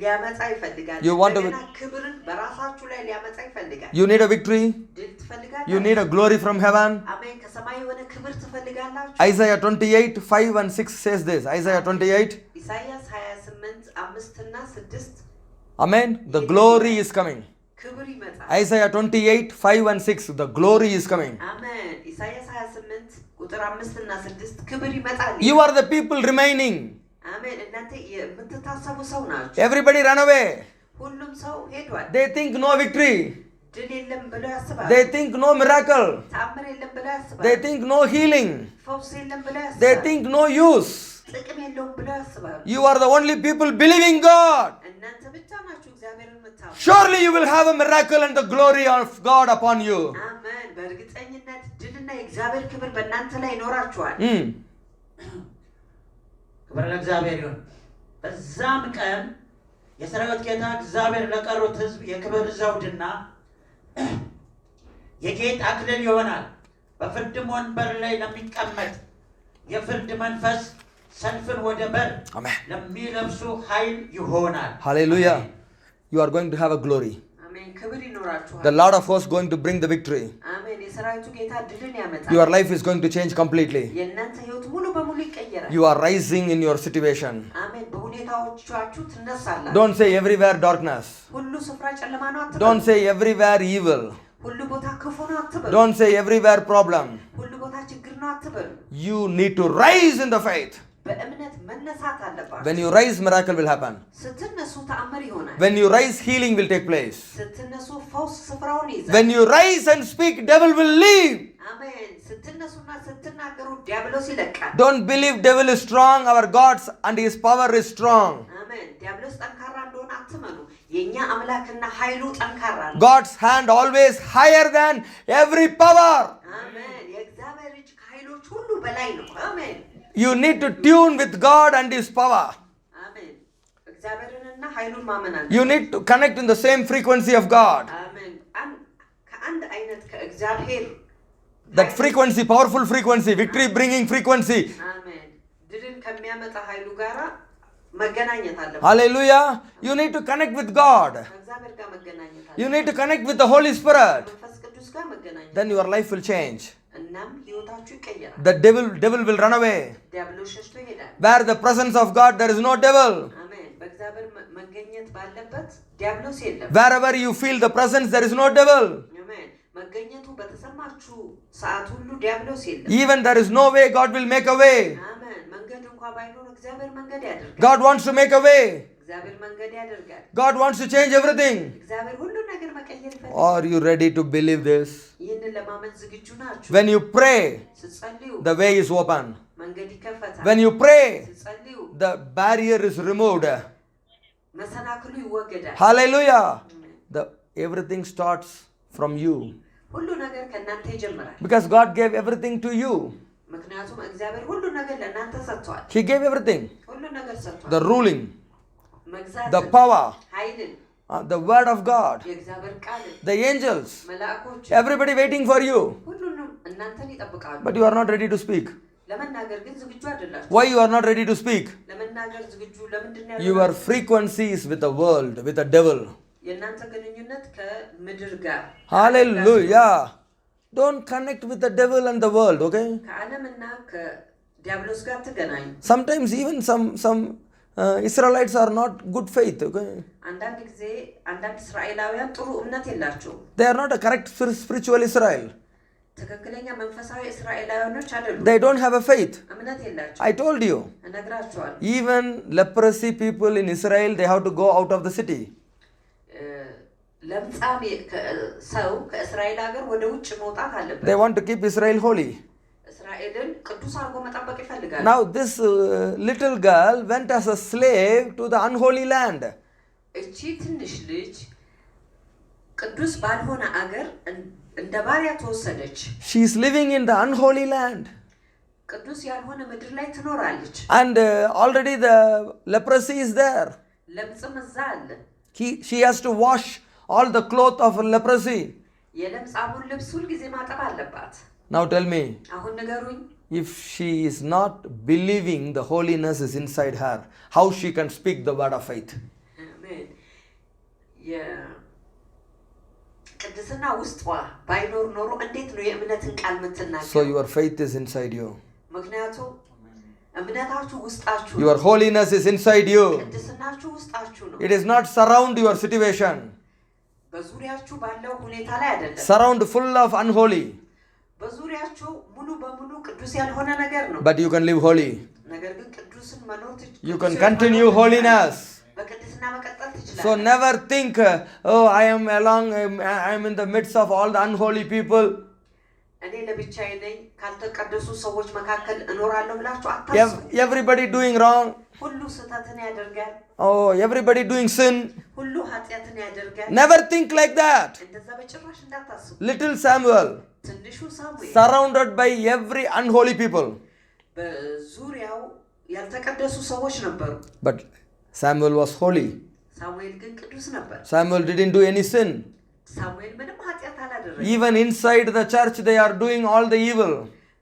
ሊያመጣ ይፈልጋል። You want to- እንደገና ክብርን በራሳችሁ ላይ ሊያመጣ ይፈልጋል። You need a victory. ድል ትፈልጋላችሁ። You need a glory from heaven. አሜን። ከሰማይ የሆነ ክብር ትፈልጋላችሁ። Isaiah 28, 5 and 6 says this. Isaiah 28. ኢሳይያስ 28 5 እና 6 Amen. The glory is coming. ክብር ይመጣል። Isaiah 28, 5 and 6. The glory is coming. አሜን። ኢሳይያስ 28 ቁጥር 5 እና 6 ክብር ይመጣል። You are the people remaining. አሜን። እናንተ የምትታሰቡ ሰው ናችሁ። Everybody run away. ሁሉም ሰው ሄዷል። They think no victory. ድል የለም ብለው ያስባሉ። They think no miracle. ተአምር የለም ብለው ያስባሉ። They think no healing. ፈውስ የለም ብለው ያስባሉ። They think no use. ጥቅም የለውም ብለው ያስባሉ። You are the only people believing God. እናንተ ብቻ ናችሁ እግዚአብሔርን የምታምኑ። Surely you will have a miracle and the glory of God upon you. አሜን። በእርግጠኝነት ድልና የእግዚአብሔር ክብር በእናንተ ላይ ይኖራችኋል። ክብር ለእግዚአብሔር ይሁን። በዛም ቀን የሰራዊት ጌታ እግዚአብሔር ለቀሩት ሕዝብ የክብር ዘውድና የጌጥ አክሊል ይሆናል። በፍርድም ወንበር ላይ ለሚቀመጥ የፍርድ መንፈስ ሰልፍን ወደ በር Amen. ለሚለብሱ ኃይል ይሆናል። Hallelujah. You are going to have a glory. አሜን። ክብር ይኖራችኋል። The Lord of hosts is going to bring the victory. አሜን። የሰራዊቱ ጌታ ድልን ያመጣል። Your life is going to change completely. የእናንተ ህይወት ሙሉ በሙሉ ይቀየራል። You are rising in your situation. አሜን። በሁኔታዎቻችሁ ትነሳላችሁ። Don't say everywhere darkness. ሁሉ ስፍራ ጨለማ ነው አትበሉ። Don't say everywhere evil. ሁሉ ቦታ ክፉ ነው አትበሉ። Don't say everywhere problem. ሁሉ ቦታ ችግር ነው አትበሉ። You need to rise in the faith. በእምነት መነሳት አለባችሁ። When you rise, miracle will happen. ስትነሱ ተአምር ይሆናል። When you rise, healing will take place. ስትነሱ ፈውስ ስፍራውን ይይዛል። When you rise and speak, devil will leave. አሜን። ስትነሱና ስትናገሩ ዲያብሎስ ይለቃል። Don't believe devil is strong. Our God's and his power is strong. አሜን። ዲያብሎስ ጠንካራ እንደሆነ አትመኑ። የኛ አምላክና ኃይሉ ጠንካራ ነው። God's hand always higher than every power. አሜን። የእግዚአብሔር እጅ ከኃይሎች ሁሉ በላይ ነው። አሜን። You need to tune with God and his power. አሜን። እግዚአብሔርንና ኃይሉን ማመን አለ። You need to connect in the same frequency of God. አሜን። ከአንድ አይነት ከእግዚአብሔር That frequency, powerful frequency, victory bringing frequency. አሜን። ድልን ከሚያመጣ ኃይሉ ጋራ መገናኘት አለበት። Hallelujah. You need to connect with God. ከእግዚአብሔር ጋር መገናኘት አለበት። You need to connect with the Holy Spirit. መንፈስ ቅዱስ ጋር መገናኘት። Then your life will change. እናም ህይወታችሁ ይቀየራል። The devil will run away. ዲያብሎስ ሸሽቶ ይሄዳል። Where the presence of God, there is no devil. አሜን። በእግዚአብሔር መገኘት ባለበት ዲያብሎስ የለም። Wherever you feel the presence, there is no devil. አሜን። መገኘቱ በተሰማችሁ ሰዓት ሁሉ ዲያብሎስ የለም። Even there is no way, God will make a way. አሜን። መንገድ እንኳን ባይኖር እግዚአብሔር መንገድ ያደርጋል። God wants to make a way. እግዚአብሔር መንገድ ያደርጋል። God wants to change everything. እግዚአብሔር ሁሉ ነገር መቀየር ይፈልጋል። Are you ready to believe this? ይህንን ለማመን ዝግጁ ናችሁ? When you pray, ስትጸልዩ the way is open. መንገድ ይከፈታል። When you pray, ስትጸልዩ the barrier is removed. መሰናክሉ ይወገዳል። Hallelujah. Everything starts from you. ሁሉ ነገር ከእናንተ ይጀምራል። Because God gave everything to you. ምክንያቱም እግዚአብሔር ሁሉ ነገር ለእናንተ ሰጥቷል። He gave everything. ሁሉ ነገር ሰጥቷል። The ruling, መግዛትን፣ the power, ኃይልን፣ the word of God, የእግዚአብሔር ቃልን፣ the angels, መልአኮች everybody waiting for you. ሁሉንም እናንተን ይጠብቃሉ። But you are not ready to speak. ለመናገር ግን ዝግጁ አይደላችሁ። Why you are not ready to speak? ለመናገር ዝግጁ ለምንድን ነው? Your frequency is with the world, with the devil. የእናንተ ግንኙነት ከምድር ጋር Hallelujah. Don't connect with the devil and the world, okay? ከዓለምና ከዲያብሎስ ጋር ትገናኙ። Sometimes even some Israelites are not good faith, okay? አንዳንድ ጊዜ አንዳንድ እስራኤላውያን ጥሩ እምነት የላቸውም። They are not a correct spiritual Israel. ትክክለኛ መንፈሳዊ እስራኤላውያኖች አይደሉም። They don't have a faith. እምነት የላቸው። I told you. እነግራቸዋለሁ። Even leprosy people in Israel, they have to go out of the city. ለምጻም ሰው ከእስራኤል ሀገር ወደ ውጭ መውጣት አለበት። They want to keep Israel holy. እስራኤልን ቅዱስ አድርጎ መጠበቅ ይፈልጋል። Now this little girl went as a slave to the unholy land. እቺ ትንሽ ልጅ ቅዱስ ባልሆነ አገር እንደ ባሪያ ተወሰደች። She is living in the unholy land. ቅዱስ ያልሆነ ምድር ላይ ትኖራለች። And already the leprosy is there. ለምጽም እዛ አለ። She has to wash all the cloth of leprosy. የለምጻሙን ልብስ ሁልጊዜ ማጠብ አለባት። Now tell me, አሁን ንገሩኝ፣ if she is not believing the holiness is inside her, how she can speak the word of faith? አሜን። የቅድስና ውስጧ ባይኖር ኖሮ እንዴት ነው የእምነትን ቃል የምትናገረው? So your faith is inside you. ምክንያቱም እምነታችሁ ውስጣችሁ፣ Your holiness is inside you. ቅድስናችሁ ውስጣችሁ ነው። It is not surround your situation. በዙሪያችሁ ባለው ሁኔታ ላይ አይደለም። Surround full of unholy. በዙሪያችሁ ሙሉ በሙሉ ቅዱስ ያልሆነ ነገር ነው። But you can live holy. ነገር ግን ቅዱስን መኖር You can continue holiness. በቅድስና መቀጠል ትችላለህ። So never think, oh, I am in the midst of all the unholy people. እኔ ለብቻዬ ነኝ ካልተቀደሱ ሰዎች መካከል እኖራለሁ ብላችሁ አታስቡ። Everybody doing wrong. ሁሉ ስህተትን ያደርጋል። Oh, everybody doing sin. ሁሉ ኃጢአትን ያደርጋል። Never think like that. እንደዛ በጭራሽ እንዳታስቡ። Little Samuel, ትንሹ ሳሙኤል surrounded by every unholy people. በዙሪያው ያልተቀደሱ ሰዎች ነበሩ። But Samuel was holy. ሳሙኤል ግን ቅዱስ ነበር። Samuel didn't do any sin. ሳሙኤል ምንም ኃጢአት አላደረገም። Even inside the church, they are doing all the evil.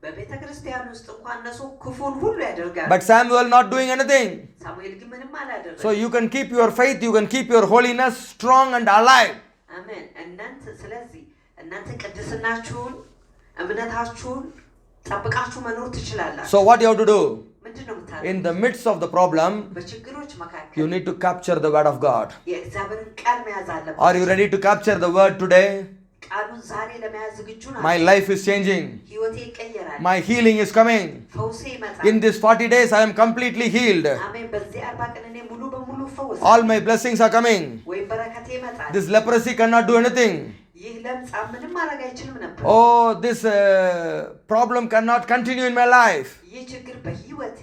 በቤተ ክርስቲያን ውስጥ እንኳን እነሱ ክፉን ሁሉ ያደርጋሉ። But Samuel not doing anything. ሳሙኤል ግን ምንም አላደረገም። So you can keep your faith, you can keep your holiness strong and alive. አሜን። ስለዚህ እናንተ ቅድስናችሁን እምነታችሁን ጠብቃችሁ መኖር ትችላላችሁ። So what you have to do? ምንድነው የምታደርጉት? In the midst of the problem, በችግሮች መካከል you need to capture the word of God. የእግዚአብሔርን ቃል መያዝ አለባችሁ። Are you ready to capture the word today? ቃሉን ዛሬ ለመያዝ ዝግጁ ናችሁ? My life is changing. ህይወቴ ይቀየራል። My healing is coming. ፈውሴ ይመጣል። In these 40 days, I am completely healed. አሜን። በዚህ 40 ቀን እኔ ሙሉ በሙሉ ፈውስ። All my blessings are coming. ወይ በረከቴ ይመጣል። This leprosy cannot do anything. ይህ ለምጻም ምንም ማድረግ አይችልም ነበር። Oh, this problem cannot continue in my life. ይህ ችግር በህይወቴ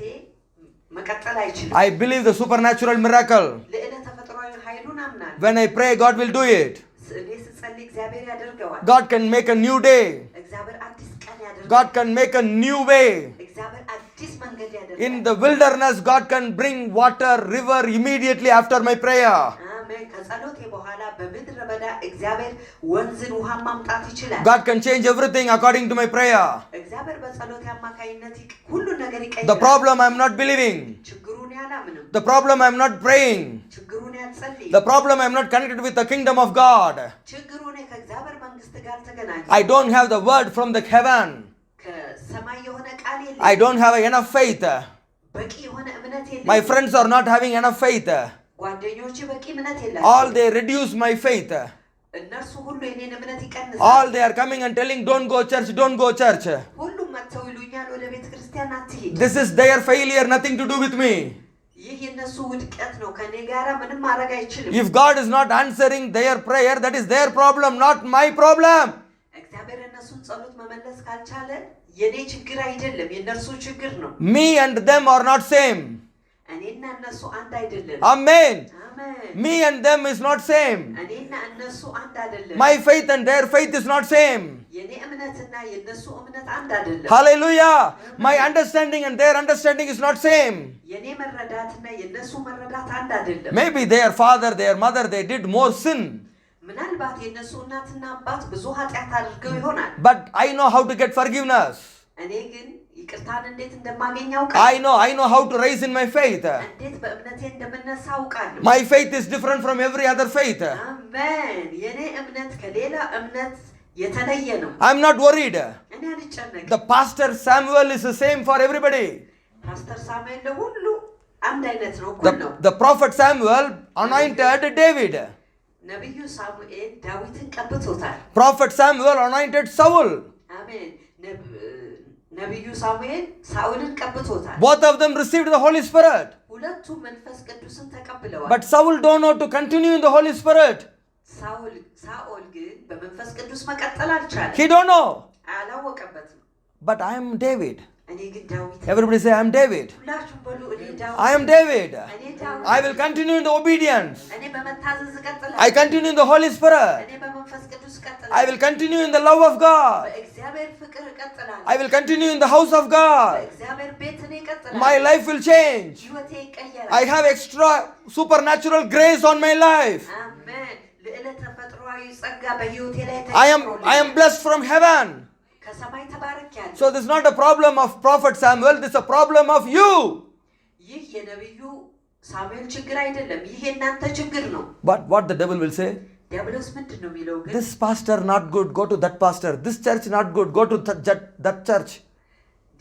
መቀጠል አይችልም። I believe the supernatural miracle. ለእለ ተፈጥሯዊ ኃይሉን አምናለሁ። When I pray, God will do it. እኔ ስጸልይ እግዚአብሔር ያደርገዋል። God can make a new day. እግዚአብሔር አዲስ ቀን ያደርጋል። God can make a new way. እግዚአብሔር አዲስ መንገድ ያደርጋል። In the wilderness, God can bring water, river immediately after my prayer. አሜን። ከጸሎቴ በኋላ በምድረ በዳ እግዚአብሔር ወንዝን ውሃ ማምጣት ይችላል። God can change everything according to my prayer. እግዚአብሔር በጸሎቴ አማካይነት ሁሉ ነገር ይቀይራል። The problem I am not believing. ችግሩን ያላምንም። The problem I am not praying. ችግሩን ያልጸልይ። The problem I am not connected with the kingdom of God. ችግሩን ከእግዚአብሔር መንግስት ጋር ተገናኘ። I don't have the word from the heaven. ከሰማይ የሆነ ቃል የለም። I don't have enough faith. በቂ የሆነ እምነት የለም። My friends are not having enough faith. ጓደኞቼ በቂ እምነት የላቸውም። All they reduce my faith. እነርሱ ሁሉ የኔን እምነት ይቀንሳሉ። All they are coming and telling, don't go church, don't go church. ሁሉም መጥተው ይሉኛል ወደ ቤተ ክርስቲያን አትሂድ። This is their failure, nothing to do with me. ይህ የነሱ ውድቀት ነው፣ ከኔ ጋራ ምንም ማድረግ አይችልም። If God is not answering their prayer, that is their problem, not my problem. እግዚአብሔር እነሱን ጸሎት መመለስ ካልቻለ የኔ ችግር አይደለም፣ የነርሱ ችግር ነው። Me and them are not same. እኔና እነሱ አንድ አይደለም። Amen. አሜን። Me and them is not same. እኔና እነሱ አንድ አይደለም። My faith and their faith is not same. የኔ እምነትና የነሱ እምነት አንድ አይደለም። Hallelujah. My understanding and their understanding is not same. የኔ መረዳትና የነሱ መረዳት አንድ አይደለም። Maybe their father, their mother, they did more sin. ምናልባት የነሱ እናትና አባት ብዙ ኃጢአት አድርገው ይሆናል። But I know how to get forgiveness. እኔ ግን ይቅርታን እንዴት እንደማገኝ አውቃለሁ። I know how to rise in my faith. እንዴት በእምነቴ እንደምነሳ አውቃለሁ። My faith is different from every other faith. አሜን። የኔ እምነት ከሌላ እምነት የተለየ ነው። I'm not worried. እኔ አልጨነቅም። The pastor Samuel is the same for everybody. ፓስተር ሳሙኤል ለሁሉ አንድ አይነት ነው፣ እኩል ነው። The prophet Samuel anointed David. ነቢዩ ሳሙኤል ዳዊትን ቀብቶታል። Prophet Samuel anointed Saul. አሜን። ነቢዩ ሳሙኤል ሳኦልን ቀብቶታል። Both of them received the Holy Spirit. ሁለቱም መንፈስ ቅዱስን ተቀብለዋል። But Saul don't know to continue in the Holy Spirit. ሳኦል ግን በመንፈስ ቅዱስ መቀጠል አልቻለም። He don't know. አላወቀበትም። But I am David. እኔ ግን ዳዊት Everybody say, I am David. ሁላችሁም በሉ እኔ ዳዊት I am David. እኔ ዳዊት I will continue in the obedience. እኔ በመታዘዝ እቀጥላለሁ I continue in the Holy Spirit. እኔ በመንፈስ ቅዱስ I እቀጥላለሁ will continue in the love of God. በእግዚአብሔር ፍቅር እቀጥላለሁ I will continue in the house of God. በእግዚአብሔር ቤት እኔ እቀጥላለሁ My life will change. ሕይወቴ ይቀየራል I have extra supernatural grace on my life. አሜን ልዕለ ተፈጥሯዊ ጸጋ በሕይወቴ ላይ I am blessed from heaven. ከሰማይ ተባርኬያለሁ So this is not a problem of Prophet Samuel, this is a problem of you. ይህ የነቢዩ ሳሙኤል ችግር አይደለም ይህ የእናንተ ችግር ነው But what the devil will say? ዲያብሎስ ምንድን ነው የሚለው ግን This pastor not good, go to that pastor. This church not good, go to that church.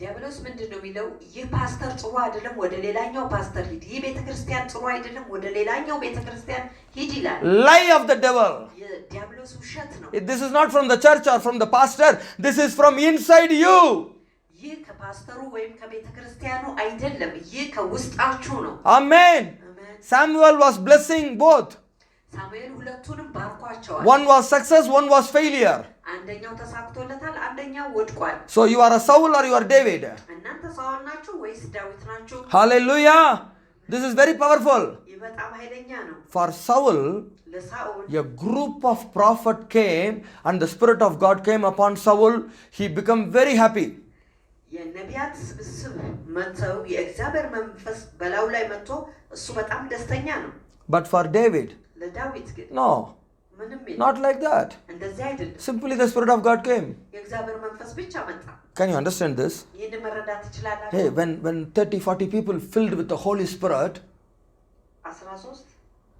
ዲያብሎስ ምንድን ነው የሚለው ይህ ፓስተር ጥሩ አይደለም ወደ ሌላኛው ፓስተር ሂድ ይህ ቤተክርስቲያን ጥሩ አይደለም ወደ ሌላኛው ቤተክርስቲያን ሂድ ይላል Lie of the devil. የዲያብሎስ ውሸት ነው This is not from the church or from the pastor. This is from inside you. ይህ ከፓስተሩ ወይም ከቤተክርስቲያኑ አይደለም ይህ ከውስጣችሁ ነው Amen. አሜን Samuel was blessing both. ሳሙኤል ሁለቱንም ባርኳቸዋል One was success, one was failure. አንደኛው ተሳክቶለታል አንደኛው ወድቋል So you are a Saul or you are David. እናንተ ሳውል ናችሁ ወይስ ዳዊት ናችሁ Hallelujah. This is very powerful. ይህ በጣም ኃይለኛ ነው For Saul, ለሳኦል a group of prophet came and the Spirit of God came upon Saul. He became very happy. የነቢያት ስብስብ መጥተው የእግዚአብሔር መንፈስ በላዩ ላይ መጥቶ እሱ በጣም ደስተኛ ነው But for David, ለዳዊት ግን no, ምንም not like that. እንደዚህ አይደለም Simply the Spirit of God came. የእግዚአብሔር መንፈስ ብቻ መጣ Can you understand this? ይህን መረዳት ትችላላችሁ Hey, when 30, 40 people filled with the Holy Spirit, 13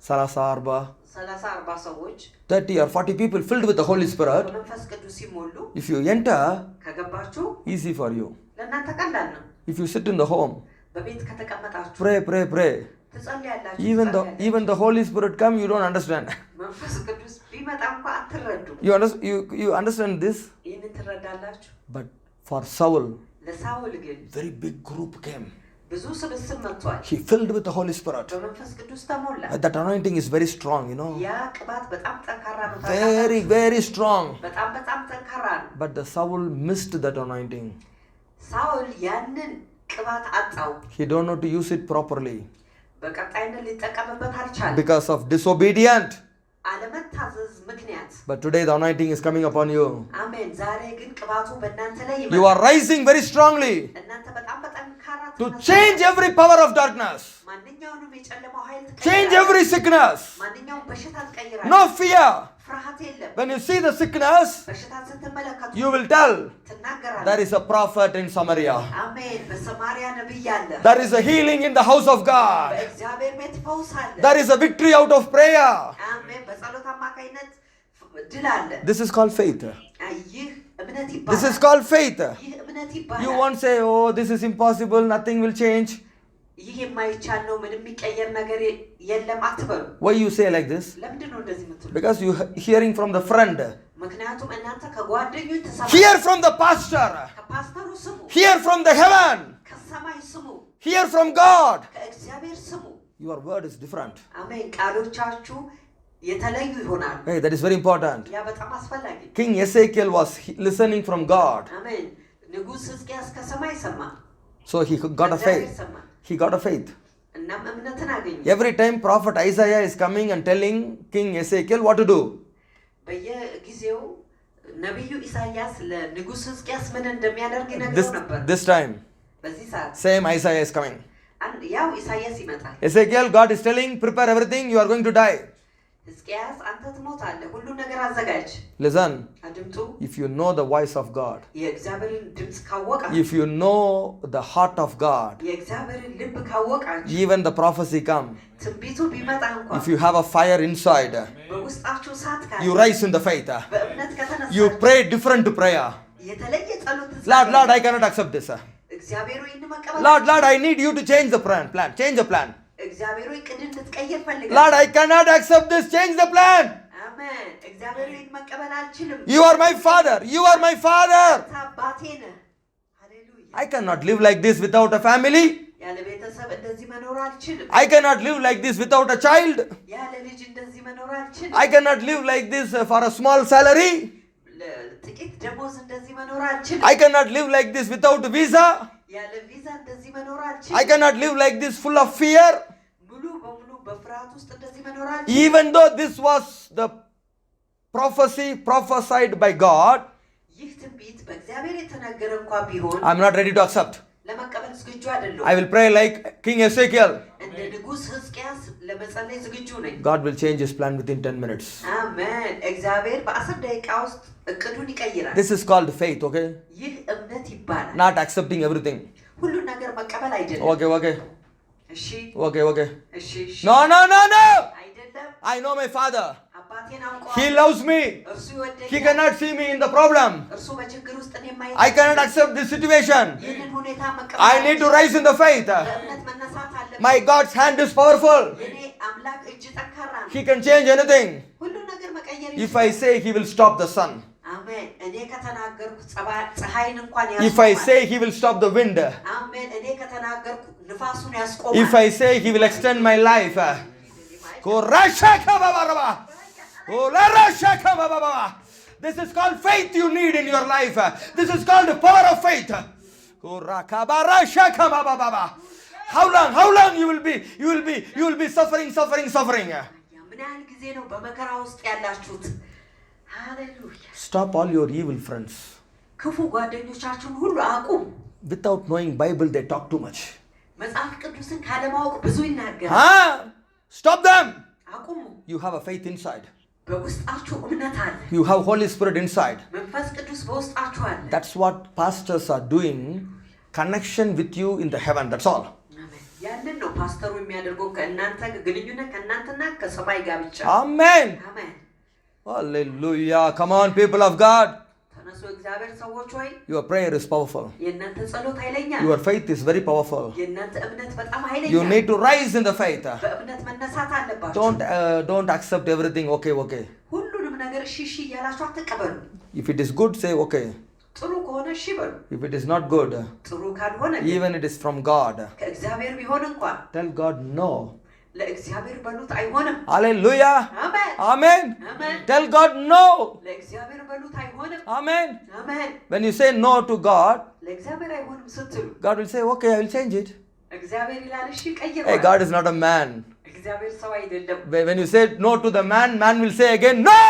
30, 40 ሰዎች 30 or 40 people filled with the Holy Spirit, በመንፈስ ቅዱስ ሲሞሉ if you enter, ከገባችሁ easy for you. ለእናንተ ቀላል ነው If you sit in the home, በቤት ከተቀመጣችሁ pray. ትጸልያላችሁ Even the Holy Spirit come, you don't understand. መንፈስ ቅዱስ ቢመጣ እንኳ አትረዱ You understand this? ይህንን ትረዳላችሁ But for Saul, ለሳውል ግን very big group came. ብዙ ስብስብ መጥቷል He filled with the Holy Spirit. በመንፈስ ቅዱስ ተሞላ That anointing is very strong, you know. ያ ቅባት በጣም ጠንካራ ነው Very strong. በጣም ጠንካራ ነው But the Saul missed that anointing. ሳውል ያንን ቅባት አጣው He don't know to use it properly በቀጣይነት ሊጠቀምበት አልቻለም because of disobedient. አለመታዘዝ ምክንያት But today the anointing is coming upon you. አሜን ዛሬ ግን ቅባቱ በእናንተ ላይ You are rising very strongly እናንተ በጣም በጠንካራ to change every power of darkness. ማንኛውንም የጨለማው ኃይል Change every sickness. ማንኛውም በሽታ ትቀይራለህ No fear. ፍርሃት የለም When you see the sickness, በሽታን ስትመለከቱ you will tell ትናገራለህ there is a prophet in Samaria. አሜን በሰማርያ ነብይ አለ There is a healing in the house of God. በእግዚአብሔር ቤት ፈውስ አለ There is a victory out of prayer. አሜን በጸሎት አማካይነት ድል አለ This is called faith. ይህ እምነት This is ይባላል called faith. ይህ እምነት You ይባላል won't say, oh, this is impossible, nothing will change. ይህ የማይቻል ነው ምንም የሚቀየር ነገር የለም አትበሉ Why you say like this? ለምንድን ነው እንደዚህ የምትሉ Because you hearing from the friend. ምክንያቱም እናንተ ከጓደኞች ተሰማ Hear from the pastor. ከፓስተሩ ስሙ Hear from the heaven. ከሰማይ ስሙ Hear from God. ከእግዚአብሔር ስሙ Your word is different. አሜን ቃሎቻችሁ የተለዩ ይሆናል Hey, that is very important. ያ በጣም አስፈላጊ King Ezekiel was listening from God. አሜን ንጉሥ ሕዝቅያስ ከሰማይ ሰማ So he got a ከእግዚአብሔር faith. ሰማ He got a faith. እናም እምነትን አገኘ Every time prophet Isaiah is coming and telling King Ezekiel what to do. በየጊዜው ነቢዩ ኢሳያስ ለንጉሥ ሕዝቅያስ ምን እንደሚያደርግ ይነግረው ነበር This time, በዚህ ሰዓት same Isaiah is coming. ያው ኢሳያስ ይመጣል Ezekiel, God is telling, prepare everything, you are going to die. ሕዝቅያስ አንተ ትሞታለህ ሁሉ ነገር አዘጋጅ Listen, አድምጡ if you know the voice of God, የእግዚአብሔርን ድምፅ ካወቃችሁ if you know the heart of God, የእግዚአብሔርን ልብ ካወቃችሁ even the prophecy come, ትንቢቱ ቢመጣ እንኳን if you have a fire inside, በውስጣችሁ እሳት ካለ you rise in the faith. በእምነት ከተነሳችሁ You pray different prayer. የተለየ ጸሎት Lord, I cannot accept this. እግዚአብሔር ሆይ እንመቀበል Lord, I need you to change the plan. Change the plan. እግዚአብሔር ሆይ ቅድን ልትቀይር ፈልጋለሁ Lord, I cannot accept this. Change the plan. አሜን እግዚአብሔር ሆይ መቀበል አልችልም You are my father. You are my father. አባቴ ነህ ሃሌሉያ I cannot live like this without a family. ያለ ቤተሰብ እንደዚህ መኖር አልችልም I cannot live like this without a child. ያለ ልጅ እንደዚህ መኖር አልችልም I cannot live like this for a small salary. ጥቂት ደሞዝ እንደዚህ መኖር አልችልም I cannot live like this without visa. ያለ ቪዛ እንደዚህ መኖር አልችልም። I cannot live like this full of fear. ሙሉ በሙሉ በፍርሃት ውስጥ እንደዚህ መኖር አልችልም። Even though this was the prophecy prophesied by God, ይህ ትንቢት በእግዚአብሔር የተነገረ እንኳን ቢሆን I'm not ready to accept. ለመቀበል ዝግጁ አይደለሁም። I will pray like King Ezekiel. እንደ ንጉሥ ሕዝቅያስ ለመጸለይ ዝግጁ ነኝ። God will change his plan within 10 minutes. አሜን። እግዚአብሔር በ10 ደቂቃ ውስጥ እቅዱን ይቀይራል። This is called faith, okay? ይህ እምነት ይባላል። Not accepting everything. ሁሉን ነገር መቀበል አይደለም። Okay, okay. እሺ Okay, okay. እሺ እሺ No, no, no, no. አይደለም። I know my father. አባቴን He አውቀዋለሁ። loves me. እርሱ He ይወደኛል። cannot see me in the problem. እርሱ በችግር ውስጥ እኔ ማየት I cannot accept this situation. ይህንን ሁኔታ መቀበል I need to rise in the faith. በእምነት መነሳት አለብኝ። My God's hand is powerful. የኔ አምላክ እጅ ጠንካራ ነው። He can change anything. ሁሉን ነገር መቀየር If I say he will stop the sun. አሜን። እኔ ከተናገርኩ ፀሐይን እንኳን If I say he will stop the wind. አሜን። እኔ ከተናገርኩ ንፋሱን ያስቆማል። If I say he will extend my life. Korashaka babaraba. Olarashaka bababa. This is called faith you need in your life. This is called the power of faith. Korakabarashaka bababa. How long you will be suffering. ምን ያህል ጊዜ ነው በመከራ ውስጥ ያላችሁት? ሃሌሉያ። Stop all your evil friends. ክፉ ጓደኞቻችሁን ሁሉ አቁም። Without knowing Bible, they talk too much. መጽሐፍ ቅዱስን ካለማወቅ ብዙ ይናገራል። Stop them. አቁሙ። You have a faith inside. በውስጣችሁ እምነት አለ። You have Holy Spirit inside. መንፈስ ቅዱስ በውስጣችሁ አለ። That's what pastors are doing. Connection with you in the heaven. That's all. ያንን ነው ፓስተሩ የሚያደርገው ከእናንተ ግንኙነት ከእናንተና ከሰማይ ጋር ብቻ። Amen. አሜን። Hallelujah. Come on, people of God. ተነሱ እግዚአብሔር ሰዎች ሆይ። Your prayer is powerful. የእናንተ ጸሎት ኃይለኛ። Your faith is very powerful. የእናንተ እምነት በጣም ኃይለኛ። You need to rise in the faith. በእምነት መነሳት አለባችሁ። Don't accept everything. Okay. ሁሉንም ነገር እሺ እያላችሁ አትቀበሉ። If it is good, say okay. ጥሩ ከሆነ እሺ በሉ። If it is not good, ጥሩ ካልሆነ even it is from God, ከእግዚአብሔር ቢሆን እንኳን tell God no. ለእግዚአብሔር በሉት አይሆንም። Hallelujah. አሜን። Amen. አሜን። Tell God no. ለእግዚአብሔር በሉት አይሆንም። Amen. አሜን። When you say no to God, ለእግዚአብሔር አይሆንም ስትሉ God will say, okay, I will change it. እግዚአብሔር ይላል እሺ ቀይረዋል። Hey, God is not a man. እግዚአብሔር ሰው አይደለም። When you say no to the man, man will say again, no.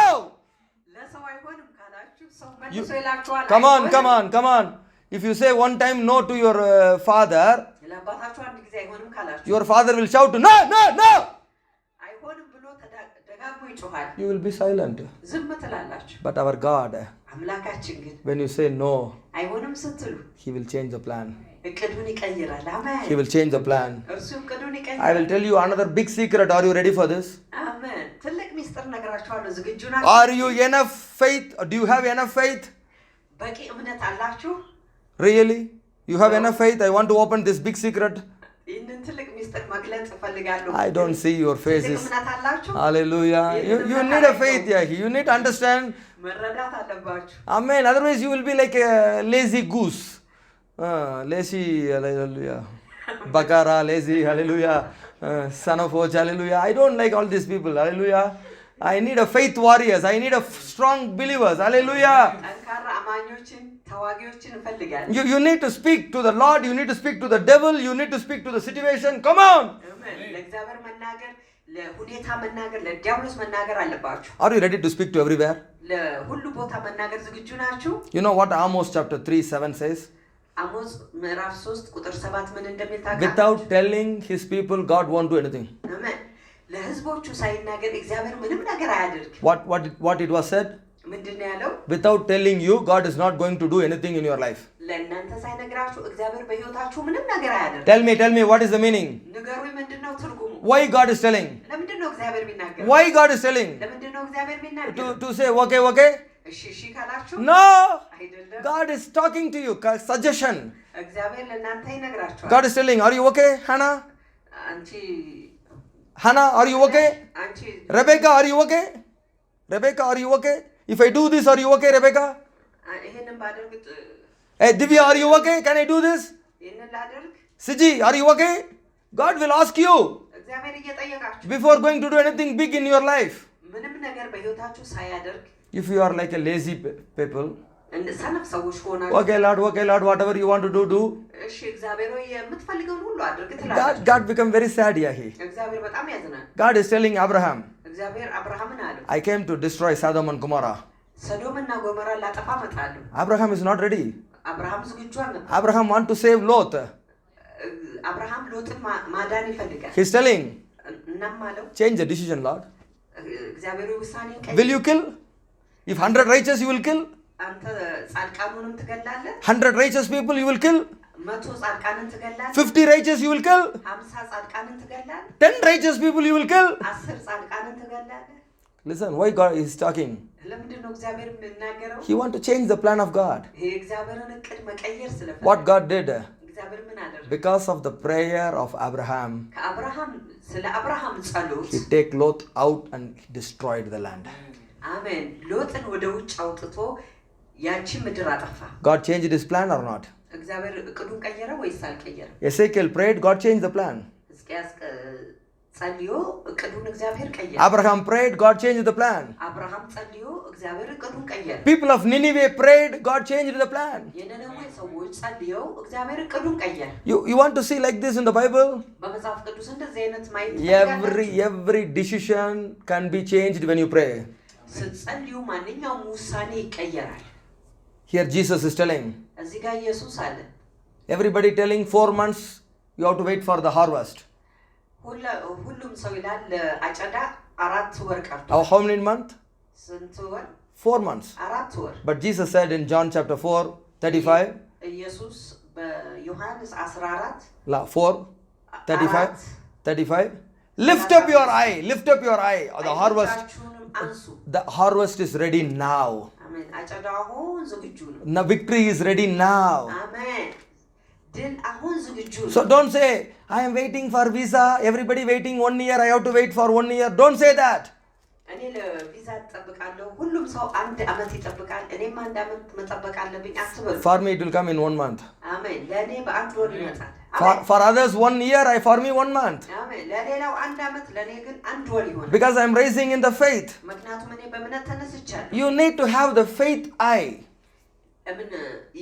ለሰው አይሆንም ካላችሁ ሰው መልሶ ይላችኋል። Come on. If you say one time no to your father, ለአባታችሁ አንድ ጊዜ አይሆንም ካላችሁ your father will shout, no. አይሆንም ብሎ ደጋግሞ ይጮሃል። You will be silent. ዝም ትላላችሁ። But our God, አምላካችን ግን when you say no, አይሆንም ስትሉ He will change the plan. እቅዱን ይቀይራል። አሜን። He will change the plan. እርሱ እቅዱን I ይቀይራል። will tell you another big secret. Are you ready for this? አሜን። ትልቅ ሚስጥር ነግራችኋለሁ። ዝግጁ ናችሁ? Are you enough faith? Do you have enough faith? በቂ እምነት አላችሁ? Really? You have enough faith? I want to open this big secret. ይህንን ትልቅ ሚስጥር መግለጽ እፈልጋለሁ። I don't see your ትልቅ faces. እምነት አላችሁ? Hallelujah. You need a faith, yeah. You need to understand. መረዳት አለባችሁ። Amen. Otherwise, you will be like a lazy goose. Lazy, hallelujah. Bakara, lazy, hallelujah. Son of Och, hallelujah. I don't like all these people, hallelujah. I need a faith warriors. I need a strong believers, hallelujah. ጠንካራ አማኞችን ተዋጊዎችን እፈልጋለሁ። You need to speak to the Lord. You need to speak to the devil. You need to speak to the situation. Come on. አሜን። ለእግዚአብሔር መናገር፣ ለሁኔታ መናገር፣ ለዲያብሎስ መናገር አለባችሁ። Are you ready to speak to everywhere? ለሁሉ ቦታ መናገር ዝግጁ ናችሁ? You know what Amos chapter 3:7 says? አሞጽ ምዕራፍ 3 ቁጥር 7 ምን እንደሚል ታውቃላችሁ? Without telling his people, God won't do anything. አሜን። ለህዝቦቹ ሳይናገር እግዚአብሔር ምንም ነገር አያደርግ። What it was said? ምንድን ነው ያለው? Without telling you, God is not going to do anything in your life. ለእናንተ ሳይነግራችሁ እግዚአብሔር በህይወታችሁ ምንም ነገር አያደርግ። Tell me, what is the meaning? ንገሩኝ፣ ምንድን ነው ትርጉሙ? Why God is telling? ለምንድን ነው እግዚአብሔር የሚናገረው? Why God is telling? ለምንድን ነው እግዚአብሔር የሚናገረው? To say, okay? እሺ ካላችሁ No! አይደለም። God is talking to you. Suggestion. እግዚአብሔር ለእናንተ ይነግራችኋል። God is telling, are you okay, Hannah? አንቺ Hannah, are you okay? አንቺ Rebecca, are you okay? Rebecca, are you okay? If I do this, are you okay, Rebecca? ይሄንን ባደርግ Hey, Divya, are you okay? Can I do this? ይሄንን ላደርግ Siji, are you okay? God will ask you እግዚአብሔር እየጠየቃችሁ before going to do anything big in your life. ምንም ነገር በህይወታችሁ ሳያደርግ If you are like a lazy people, ሰነፍ ሰዎች ከሆናችሁ Okay, Lord, whatever you want to do. እሺ እግዚአብሔር ሆይ የምትፈልገውን ሁሉ አድርግ ትላለህ። God become very sad here. እግዚአብሔር በጣም ያዝናል። God is telling Abraham, እግዚአብሔር አብርሃምን አለው I came to destroy Sodom and Gomorrah. ሰዶምና ጎሞራን ላጠፋ መጣለሁ። Abraham is not ready. አብርሃም ዝግጁ አልነበረም። Abraham want to save Lot. አብርሃም ሎጥን ማዳን ይፈልጋል። He's telling, እናም አለው change the decision, Lord. እግዚአብሔር ውሳኔን ቀይር። Will you kill? If 100 righteous you will kill? አንተ ጻድቃኑንም ትገላለህ? 100 righteous people you will kill? 100 ጻድቃንን ትገላለህ? 50 righteous you will kill? 50 ጻድቃንን ትገላለህ? 10 righteous people you will kill? 10 ጻድቃንን ትገላለህ? Listen, why God is talking? ለምንድን ነው እግዚአብሔር የሚናገረው? He want to change the plan of God. ይሄ እግዚአብሔርን እቅድ መቀየር ስለፈለገ What God did? እግዚአብሔር ምን አደረገ? Because of the prayer of Abraham, ከአብርሃም ስለ አብርሃም ጸሎት he take Lot out and destroyed the land. አሜን ሎጥን ወደ ውጭ አውጥቶ ያቺ ምድር አጠፋ። God changed his plan or not? እግዚአብሔር እቅዱን ቀየረ ወይስ አልቀየረም? Ezekiel prayed, God changed the plan. ሕዝቅያስ ጸልዮ እቅዱን እግዚአብሔር ቀየረ። Abraham prayed, God changed the plan. አብርሃም ጸልዮ እግዚአብሔር እቅዱን ቀየረ። People of Nineveh prayed, God changed the plan. የነነዌ ሰዎች ጸልየው እግዚአብሔር እቅዱን ቀየረ። You want to see like this in the Bible? በመጽሐፍ ቅዱስ እንደዚህ አይነት ማየት Every decision can be changed when you pray. ስትጸልዩ ማንኛውም ውሳኔ ይቀየራል። Here Jesus is telling, እዚህ ጋር ኢየሱስ አለ። everybody telling 4 months you have to wait for the harvest. ሁሉም ሰው ይላል አጨዳ 4 ወር ቀርቷል። How many months? ስንት ወር? 4 months. 4 ወር። But Jesus said in John chapter 4, 35, ኢየሱስ በዮሐንስ 14 35, lift up your eye. The harvest is ready now. አሜን። አጨዳው አሁን ዝግጁ ነው። The victory is ready now. አሜን። ድል አሁን ዝግጁ ነው። So don't say, I am waiting for visa. Everybody waiting 1 year. I have to wait for 1 year. Don't say that. እኔ ለቪዛ እጠብቃለሁ። ሁሉም ሰው 1 ዓመት ይጠብቃል። እኔም 1 ዓመት መጠበቅ አለብኝ አትበሉ። For me it will come in 1 month. አሜን። ለእኔ በአንድ ወር ይመጣል። For others 1 year, for me 1 month. አሜን። ለሌላው 1 ዓመት ለእኔ ግን 1 ወር ይሆናል። Because I am raising in the faith. ምክንያቱም እኔ በእምነት ተነስቻለሁ። You need to have the faith eye.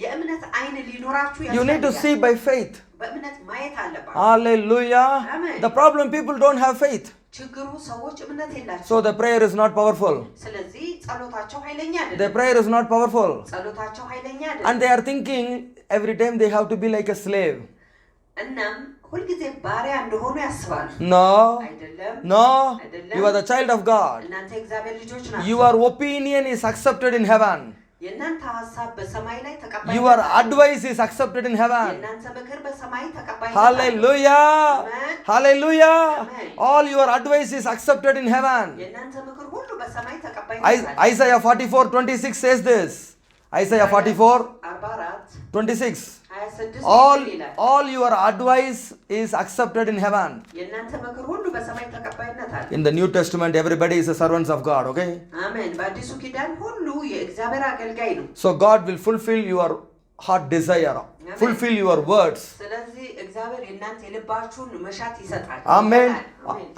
የእምነት አይን ሊኖራችሁ ያስፈልጋል። You need to see by faith. በእምነት ማየት አለባችሁ። Hallelujah. Amen. The problem, people don't have faith. ችግሩ ሰዎች እምነት የላቸው። So the prayer is not powerful. ስለዚህ ጸሎታቸው ኃይለኛ አይደለም። The prayer is not powerful. ጸሎታቸው ኃይለኛ And አይደለም። they are thinking every time they have to be like a slave. እናም ሁልጊዜ ባሪያ እንደሆኑ ያስባሉ። No. አይደለም። No. አይደለም። You are the child of God. እናንተ የእግዚአብሔር ልጆች ናችሁ። Your opinion is accepted in heaven. የእናንተ ሐሳብ በሰማይ ላይ ተቀባይነት Your አለው። advice is accepted in heaven. የእናንተ ምክር በሰማይ ተቀባይነት አለው። Hallelujah. Amen. Hallelujah. Amen. All your advice is accepted in heaven. የእናንተ ምክር ሁሉ በሰማይ ተቀባይነት አለው። Isaiah 44:26 says this. Isaiah 44, 44 26. 26 ይላል። All your advice is accepted in heaven. የእናንተ ምክር ሁሉ በሰማይ ተቀባይነት አለው። In the New Testament, everybody is a servants of God, okay? አሜን። በአዲሱ ኪዳን ሁሉ የእግዚአብሔር አገልጋይ ነው። So God will fulfill your heart desire, fulfill your words. ስለዚህ እግዚአብሔር የእናንተ የልባችሁን መሻት ይሰጣል። Amen.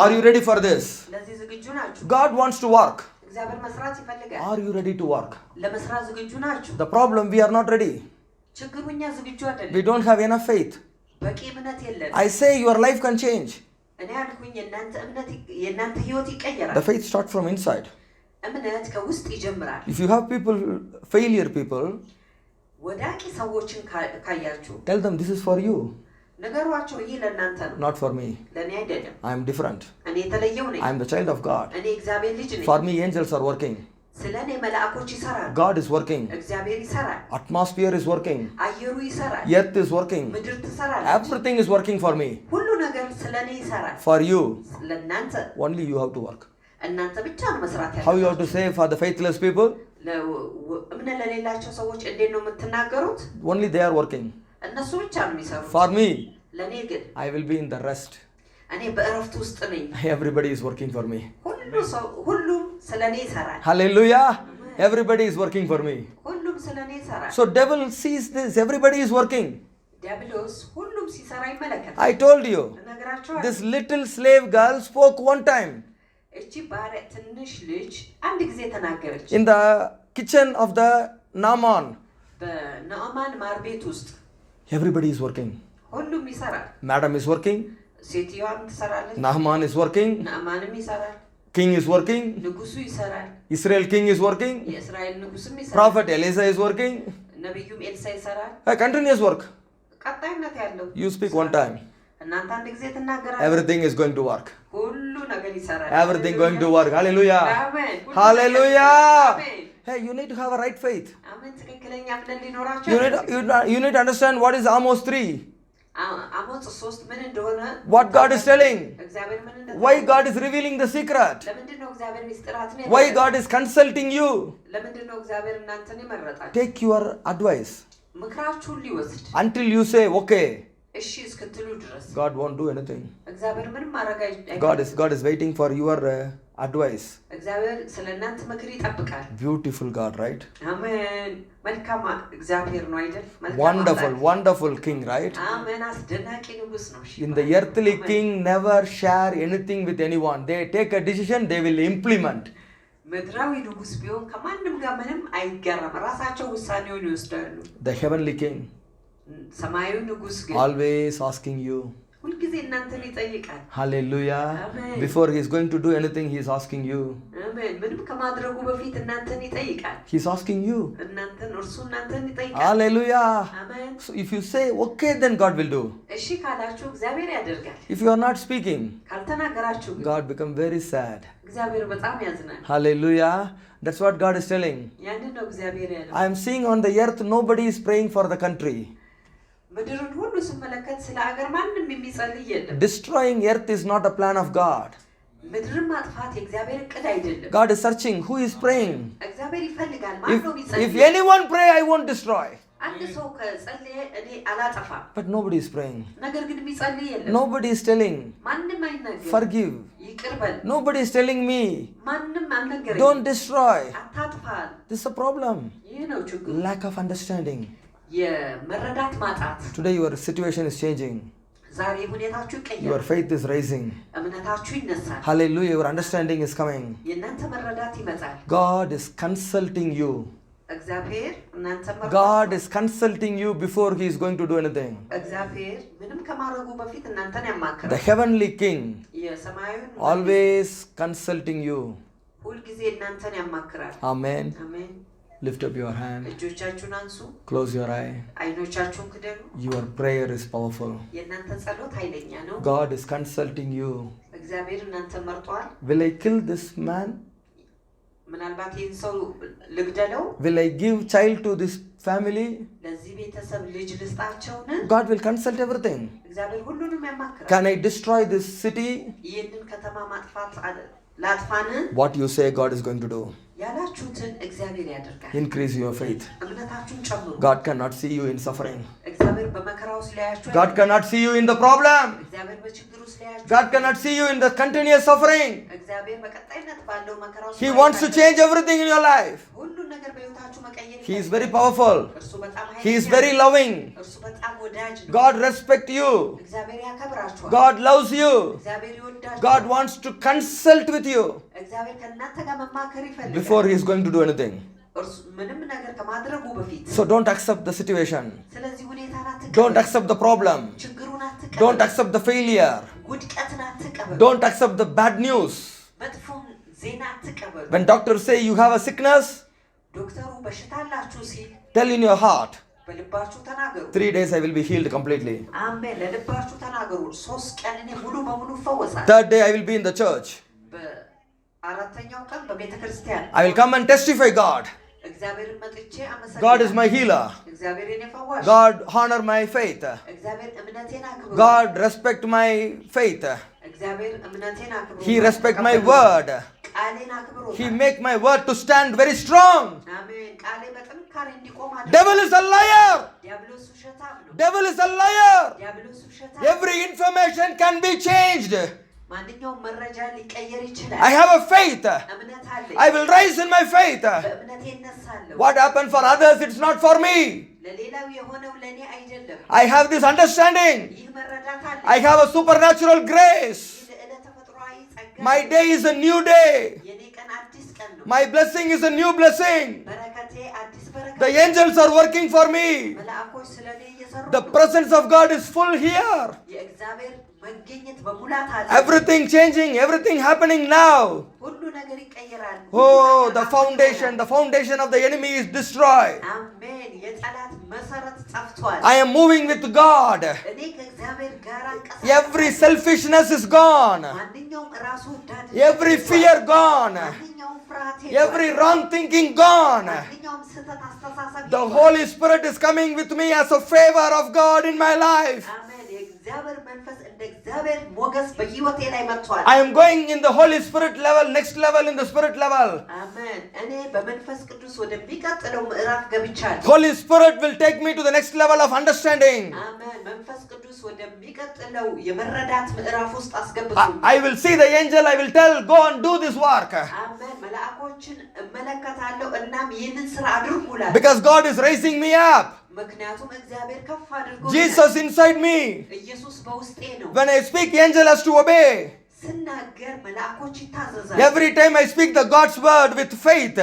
Are you ready for this? ለዚህ ዝግጁ ናችሁ? God wants to work. እግዚአብሔር መስራት ይፈልጋል። Are you ready to work? ለመስራት ዝግጁ ናችሁ? The problem, we are not ready. ችግሩ እኛ ዝግጁ We አይደለም። don't have enough faith. በቂ እምነት የለም። I say your life can change. እኔ ያልኩኝ የእናንተ ህይወት ይቀየራል። The faith starts from inside. እምነት ከውስጥ ይጀምራል። If you have people, failure people, ወዳቂ ሰዎችን ካያችሁ tell them this is for you, ነገሯቸው ይህ ለእናንተ ነው፣ not for me. ለእኔ አይደለም። I am different. እኔ የተለየው ነኝ። I am the child of God. እኔ እግዚአብሔር ልጅ ነኝ። For me, angels are working. ስለ እኔ መላእኮች ይሰራሉ። God is working. እግዚአብሔር ይሰራል። Atmosphere is working. አየሩ ይሰራል። Earth is working. ምድር ትሰራለች። Everything is working for me. ሁሉ ነገር ስለ እኔ ይሰራል። For you, ለእናንተ only you have to work. እናንተ ብቻ ነው መስራት How you have ያለባችሁ። to say for the faithless people? እምነት ለሌላቸው ሰዎች እንዴት ነው የምትናገሩት? Only they are working. እነሱ ብቻ ነው የሚሰሩት። For me, ለእኔ ግን I will be in the rest. እኔ በእረፍት ውስጥ ነኝ። Everybody is working for me. ሁሉም ስለ እኔ ይሰራል። Hallelujah. Everybody is working for me. ሁሉም ስለ እኔ ይሰራል። So devil sees this. Everybody is working. ዲያብሎስ ሁሉም ሲሰራ ይመለከታል። I told you. እነግራቸዋለሁ። This little slave girl spoke one time እቺ ባሪያ ትንሽ ልጅ አንድ ጊዜ ተናገረች። in the kitchen of the Naaman. በነዕማን ማር ቤት ውስጥ Everybody is working. ሁሉም ይሰራል። Madam is working. ሴትዮዋም ትሰራለች። Naaman is working. ነዕማንም ይሰራል። King is working. ንጉሱ ይሰራል። Israel king is working. የእስራኤል ንጉስም ይሰራል። Prophet Elisha is working. ነብዩም ኤልሳ ይሰራል። Continuous work. ቀጣይነት ያለው You speak one time. እናንተ አንድ ጊዜ ትናገራላችሁ። Everything is going to work. ሁሉ ነገር ይሰራል። Everything going to work. Hallelujah. አሜን። Hallelujah. አሜን። Hey, you need to have a right faith. አሜን። ትክክለኛ እምነት ሊኖራችሁ You need to understand what is Amos 3. አሞጽ 3 ምን እንደሆነ What God is telling. እግዚአብሔር ምን እንደሆነ Why God is revealing the secret. ለምንድን ነው እግዚአብሔር ሚስጥራትን Why God is consulting you. ለምንድን ነው እግዚአብሔር እናንተን ይመረጣል? Take your advice. ምክራችሁን ሊወስድ Until you say, okay, እሺ እስክትሉ ድረስ God won't do anything. እግዚአብሔር ምንም ማድረግ አይችልም። God is waiting for your advice. እግዚአብሔር ስለእናንተ ምክር ይጠብቃል። Beautiful God, right? አሜን። መልካም እግዚአብሔር ነው አይደል? Wonderful king, right? አሜን። አስደናቂ ንጉስ ነው። እሺ In the earthly king never share anything with anyone. They take a decision, they will implement. ምድራዊ ንጉስ ቢሆን ከማንም ጋር ምንም አይጋራም። ራሳቸው ውሳኔውን ይወስዳሉ። The heavenly king ሰማያዊ ንጉስ ግን always asking you. ሁልጊዜ እናንተን ይጠይቃል። Hallelujah. Amen. Before he is going to do anything, he is asking you. አሜን። ምንም ከማድረጉ በፊት እናንተን ይጠይቃል። He is asking you. እናንተን ይጠይቃል። Hallelujah. አሜን። So if you say, okay, then God will do. እሺ ካላችሁ እግዚአብሔር ያደርጋል። If you are not speaking, ካልተናገራችሁ ግን God become very sad. እግዚአብሔር በጣም ያዝናል። Hallelujah. That's what God is telling. ያንን ነው እግዚአብሔር ያለው። I am seeing on the earth, nobody is praying for the country. ምድርን ሁሉ ስመለከት ስለ ሀገር ማንም የሚጸልይ የለም። Destroying earth is not a plan of God. ምድርን ማጥፋት የእግዚአብሔር እቅድ አይደለም። God is searching who is praying. እግዚአብሔር ይፈልጋል ማን ነው የሚጸልይ? If anyone pray, I won't destroy. አንድ ሰው ከጸለየ እኔ አላጠፋም። But nobody is praying. ነገር ግን የሚጸልይ የለም። Nobody is telling, ማንም አይናገርም። forgive. ይቅር በል። Nobody is telling me, ማንም አልነገረኝም። don't destroy. አታጥፋ። This is a problem. ይህ ነው ችግሩ። Lack of understanding. የመረዳት ማጣት። Today your situation is changing. ዛሬ ሁኔታችሁ ይቀየራል። Your faith is rising. እምነታችሁ ይነሳል። Hallelujah. Your understanding is coming. የእናንተ መረዳት ይመጣል። God is consulting you. እግዚአብሔር እናንተ God is consulting you before he is going to do anything. እግዚአብሔር ምንም ከማድረጉ በፊት እናንተን ያማክራል። The heavenly king የሰማያዊ always consulting you. ሁልጊዜ እናንተን ያማክራል። Amen. አሜን። Lift up your hand. እጆቻችሁን አንሱ። Close your eye. አይኖቻችሁን ክደኑ። Your prayer is powerful. የእናንተ ጸሎት ኃይለኛ ነው። God is consulting you. እግዚአብሔር እናንተ መርጧል። Will I kill this man? ምናልባት ይህን ሰው ልግደለው? Will I give child to this family? ለዚህ ቤተሰብ ልጅ ልስጣቸውን? God will consult everything. እግዚአብሔር ሁሉንም ያማክራል። Can I destroy this city? ይህንን ከተማ ማጥፋት ላጥፋን? What you say God is going to do. ያላችሁትን እግዚአብሔር ያደርጋል። Increase your faith. እምነታችሁን ጨምሩ። God cannot see you in suffering. እግዚአብሔር በመከራ ውስጥ ሊያያችሁ God cannot see you in the problem. እግዚአብሔር በችግር ውስጥ ሊያያችሁ God cannot see you in the continuous suffering. እግዚአብሔር በቀጣይነት ባለው መከራ ውስጥ He wants to change everything in your life. ሁሉን ነገር በሕይወታችሁ መቀየር He is very powerful. እርሱ በጣም He is ኃይለኛ very ነው። loving. እርሱ በጣም ወዳጅ ነው። God respects you. እግዚአብሔር ያከብራችኋል። God loves you. እግዚአብሔር ይወዳችኋል። God wants to consult with you እግዚአብሔር ከእናንተ ጋር መማከር ይፈልጋል። before he is going to do anything. እርሱ ምንም ነገር ከማድረጉ በፊት So don't accept the situation. ስለዚህ ሁኔታን አትቀበሉ። Don't accept the problem. ችግሩን አትቀበሉ። Don't accept the failure. ውድቀትን አትቀበሉ። Don't accept the bad news. መጥፎ ዜና አትቀበሉ። When doctors say you have a sickness, ዶክተሩ በሽታ አላችሁ ሲል tell in your heart, በልባችሁ ተናገሩ። 3 days I will be healed completely. አሜን። ለልባችሁ ተናገሩ። 3 ቀን እኔ ሙሉ በሙሉ እፈወሳለሁ። 3rd day I will be in the church. በአራተኛው ቀን በቤተ ክርስቲያን I will come and testify God. እግዚአብሔርን መጥቼ አመሰግናለሁ። God is my healer. እግዚአብሔር የኔ ፈዋሽ። God honor my faith. እግዚአብሔር እምነቴን አክብሩ። God respect my faith. እግዚአብሔር እምነቴን አክብሩ። He respect my word. ቃሌን አክብሩ። He make my word to stand very strong. አሜን። ቃሌ በጥንካሬ እንዲቆም አድርጉ። Devil is a liar. ዲያብሎስ ውሸታም ነው። Devil is a liar. ዲያብሎስ ውሸታም። Every information can be changed. ማንኛውም መረጃ ሊቀየር ይችላል። I have a faith. እምነት አለኝ። I will rise in my faith. በእምነቴ እነሳለሁ። What happened for others, it's not for me. ለሌላው የሆነው ለኔ አይደለም። I have this understanding. ይህ መረዳት አለ። I have a supernatural grace. ይህ ለዕለተ ተፈጥሯዊ ጸጋ። My day is a new day. የኔ ቀን አዲስ ቀን ነው። My blessing is a new blessing. በረከቴ አዲስ በረከት The angels are working for me. መልአኮች ስለኔ እየሰሩ The presence of God is full here. የእግዚአብሔር መገኘት በሙላት አለ። Everything changing, everything happening now. ሁሉ ነገር ይቀየራል። Oh, the foundation of the enemy is destroyed. አሜን። የጠላት መሰረት ጠፍቷል። I am moving with God. እኔ ከእግዚአብሔር ጋር እንቀሳቀሳለሁ። Every selfishness is gone. ማንኛውም ራስ ወዳድ Every fear gone. ማንኛውም ፍርሃት Every wrong thinking gone. ማንኛውም ስህተት አስተሳሰብ The Holy Spirit is coming with me as a favor of God in my life. አሜን። የእግዚአብሔር መንፈስ እንደ እግዚአብሔር ሞገስ በሕይወቴ ላይ መጥቷል። I am going in the Holy Spirit level, next level in the Spirit level. አሜን። እኔ በመንፈስ ቅዱስ ወደሚቀጥለው ምዕራፍ ገብቻለሁ። Holy Spirit will take me to the next level of understanding. አሜን። መንፈስ ቅዱስ ወደሚቀጥለው የመረዳት ምዕራፍ ውስጥ አስገብቶኝ I will see the angel, I will tell, go and do this work. አሜን። መልአኮችን እመለከታለሁ እናም ይህንን ስራ አድርጉላል። Because God is raising me up. ምክንያቱም እግዚአብሔር ከፍ አድርጎ Jesus inside me. ኢየሱስ በውስጤ ነው። When I speak, angel has to obey. ስናገር መልአኮች ይታዘዛሉ። Every time I speak the God's word with faith,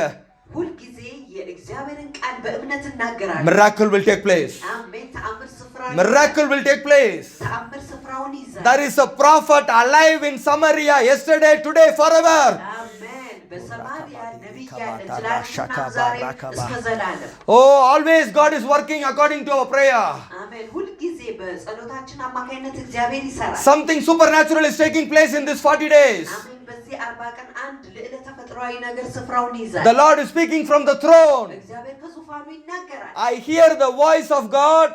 ሁልጊዜ የእግዚአብሔርን ቃል በእምነት እናገራለሁ። miracle will take place. አሜን። ተአምር ስፍራውን Miracle will take place. ተአምር ስፍራውን ይዛል። There is a prophet alive in Samaria yesterday, today, forever. አሜን። በሰማርያ ነቢይ ያለ ትላንትና ዛሬ እስከ ዘላለም። Oh, always God is working according to our prayer. አሜን። ሁልጊዜ በጸሎታችን አማካይነት እግዚአብሔር ይሰራል። Something supernatural is taking place in these 40 days. አሜን። በዚህ 40 ቀን አንድ ልዕለ ተፈጥሯዊ ነገር ስፍራውን ይዛል። The Lord is speaking from the throne. እግዚአብሔር ከዙፋኑ ይናገራል። I hear the voice of God.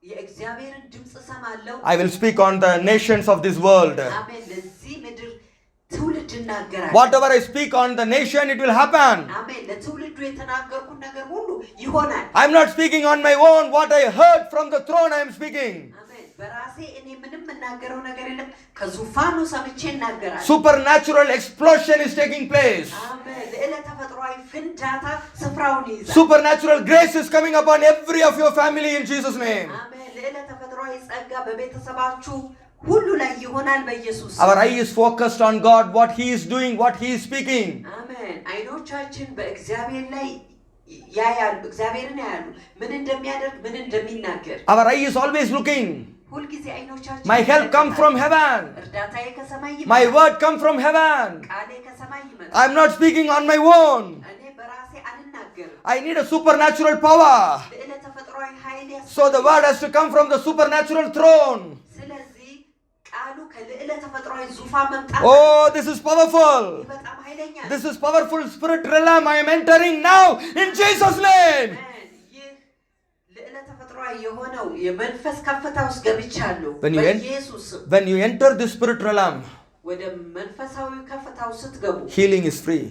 የእግዚአብሔርን ድምፅ እሰማለሁ። I will speak on the nations of this world. አሜን። ለዚህ ምድር ትውልድ እናገራለሁ። Whatever I speak on the nation, it will happen. አሜን። ለትውልዱ የተናገርኩት ነገር ሁሉ ይሆናል። I'm not speaking on my own. What I heard from the throne, I am speaking. አሜን። በራሴ እኔ ምንም የምናገረው ነገር የለም። ከዙፋኑ ሰምቼ እናገራለሁ። Supernatural explosion is taking place. አሜን። ልዕለ ተፈጥሯዊ ፍንዳታ ስፍራውን ይይዛል። Supernatural grace is coming upon every of your family in Jesus' name. አሜን። ልዕለ ተፈጥሯዊ ጸጋ በቤተሰባችሁ ሁሉ ላይ ይሆናል በኢየሱስ ስም። Our eye is focused on God, what He is doing, what He is speaking. አሜን። አይኖቻችን በእግዚአብሔር ላይ ያያሉ፣ እግዚአብሔርን ያያሉ፣ ምን እንደሚያደርግ ምን እንደሚናገር። Our eye is always looking. ሁልጊዜ አይኖቻችን My help comes from heaven. እርዳታዬ ከሰማይ My ይመጣል። word comes from heaven. ቃሌ ከሰማይ ይመጣል። I'm not speaking on my own. እኔ በራሴ አልናገርም። I need a supernatural power. ልዕለ ተፈጥሯዊ ኃይል So the word has to come from the supernatural throne. ስለዚህ ቃሉ ከልዕለ ተፈጥሯዊ ዙፋን መምጣት Oh, this is powerful. በጣም ኃይለኛ ነው። This is powerful spirit realm I am entering now in Jesus' name. ይህ ልዕለ ተፈጥሯዊ የሆነው የመንፈስ ከፍታ ውስጥ ገብቻለሁ When you በኢየሱስ ስም። When you enter this spirit realm, ወደ መንፈሳዊ ከፍታው ስትገቡ healing is free.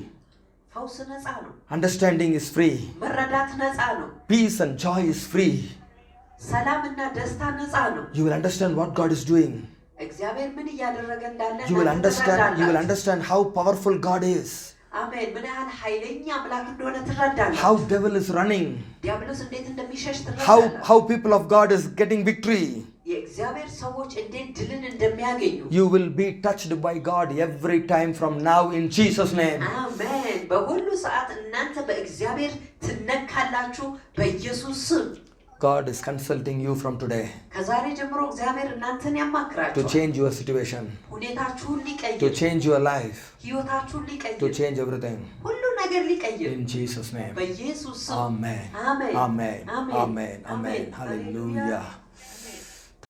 ፈውስ ነፃ ነው። Understanding is free. መረዳት ነፃ ነው። Peace and joy is free. ሰላምና ደስታ ነፃ ነው። You will understand what God is doing. እግዚአብሔር ምን እያደረገ እንዳለ You will ትረዳላችሁ። understand how powerful God is. አሜን። ምን ያህል ኃይለኛ አምላክ እንደሆነ ትረዳላችሁ። How devil is running. ዲያብሎስ እንዴት እንደሚሸሽ ትረዳላችሁ። How people of God is getting victory. የእግዚአብሔር ሰዎች እንዴት ድልን እንደሚያገኙ You will be touched by God every time from now in Jesus' name. አሜን። በሁሉ ሰዓት እናንተ በእግዚአብሔር ትነካላችሁ በኢየሱስ ስም። God is consulting you from today ከዛሬ ጀምሮ እግዚአብሔር እናንተን to ያማክራችኋል። change your situation, ሁኔታችሁን to ሊቀይር፣ change your life, ህይወታችሁን to ሊቀይር፣ change everything. ሁሉ ነገር ሊቀይር In Jesus' name. በኢየሱስ ስም። Amen. አሜን። Amen. አሜን። Amen. Amen. አሜን። Hallelujah.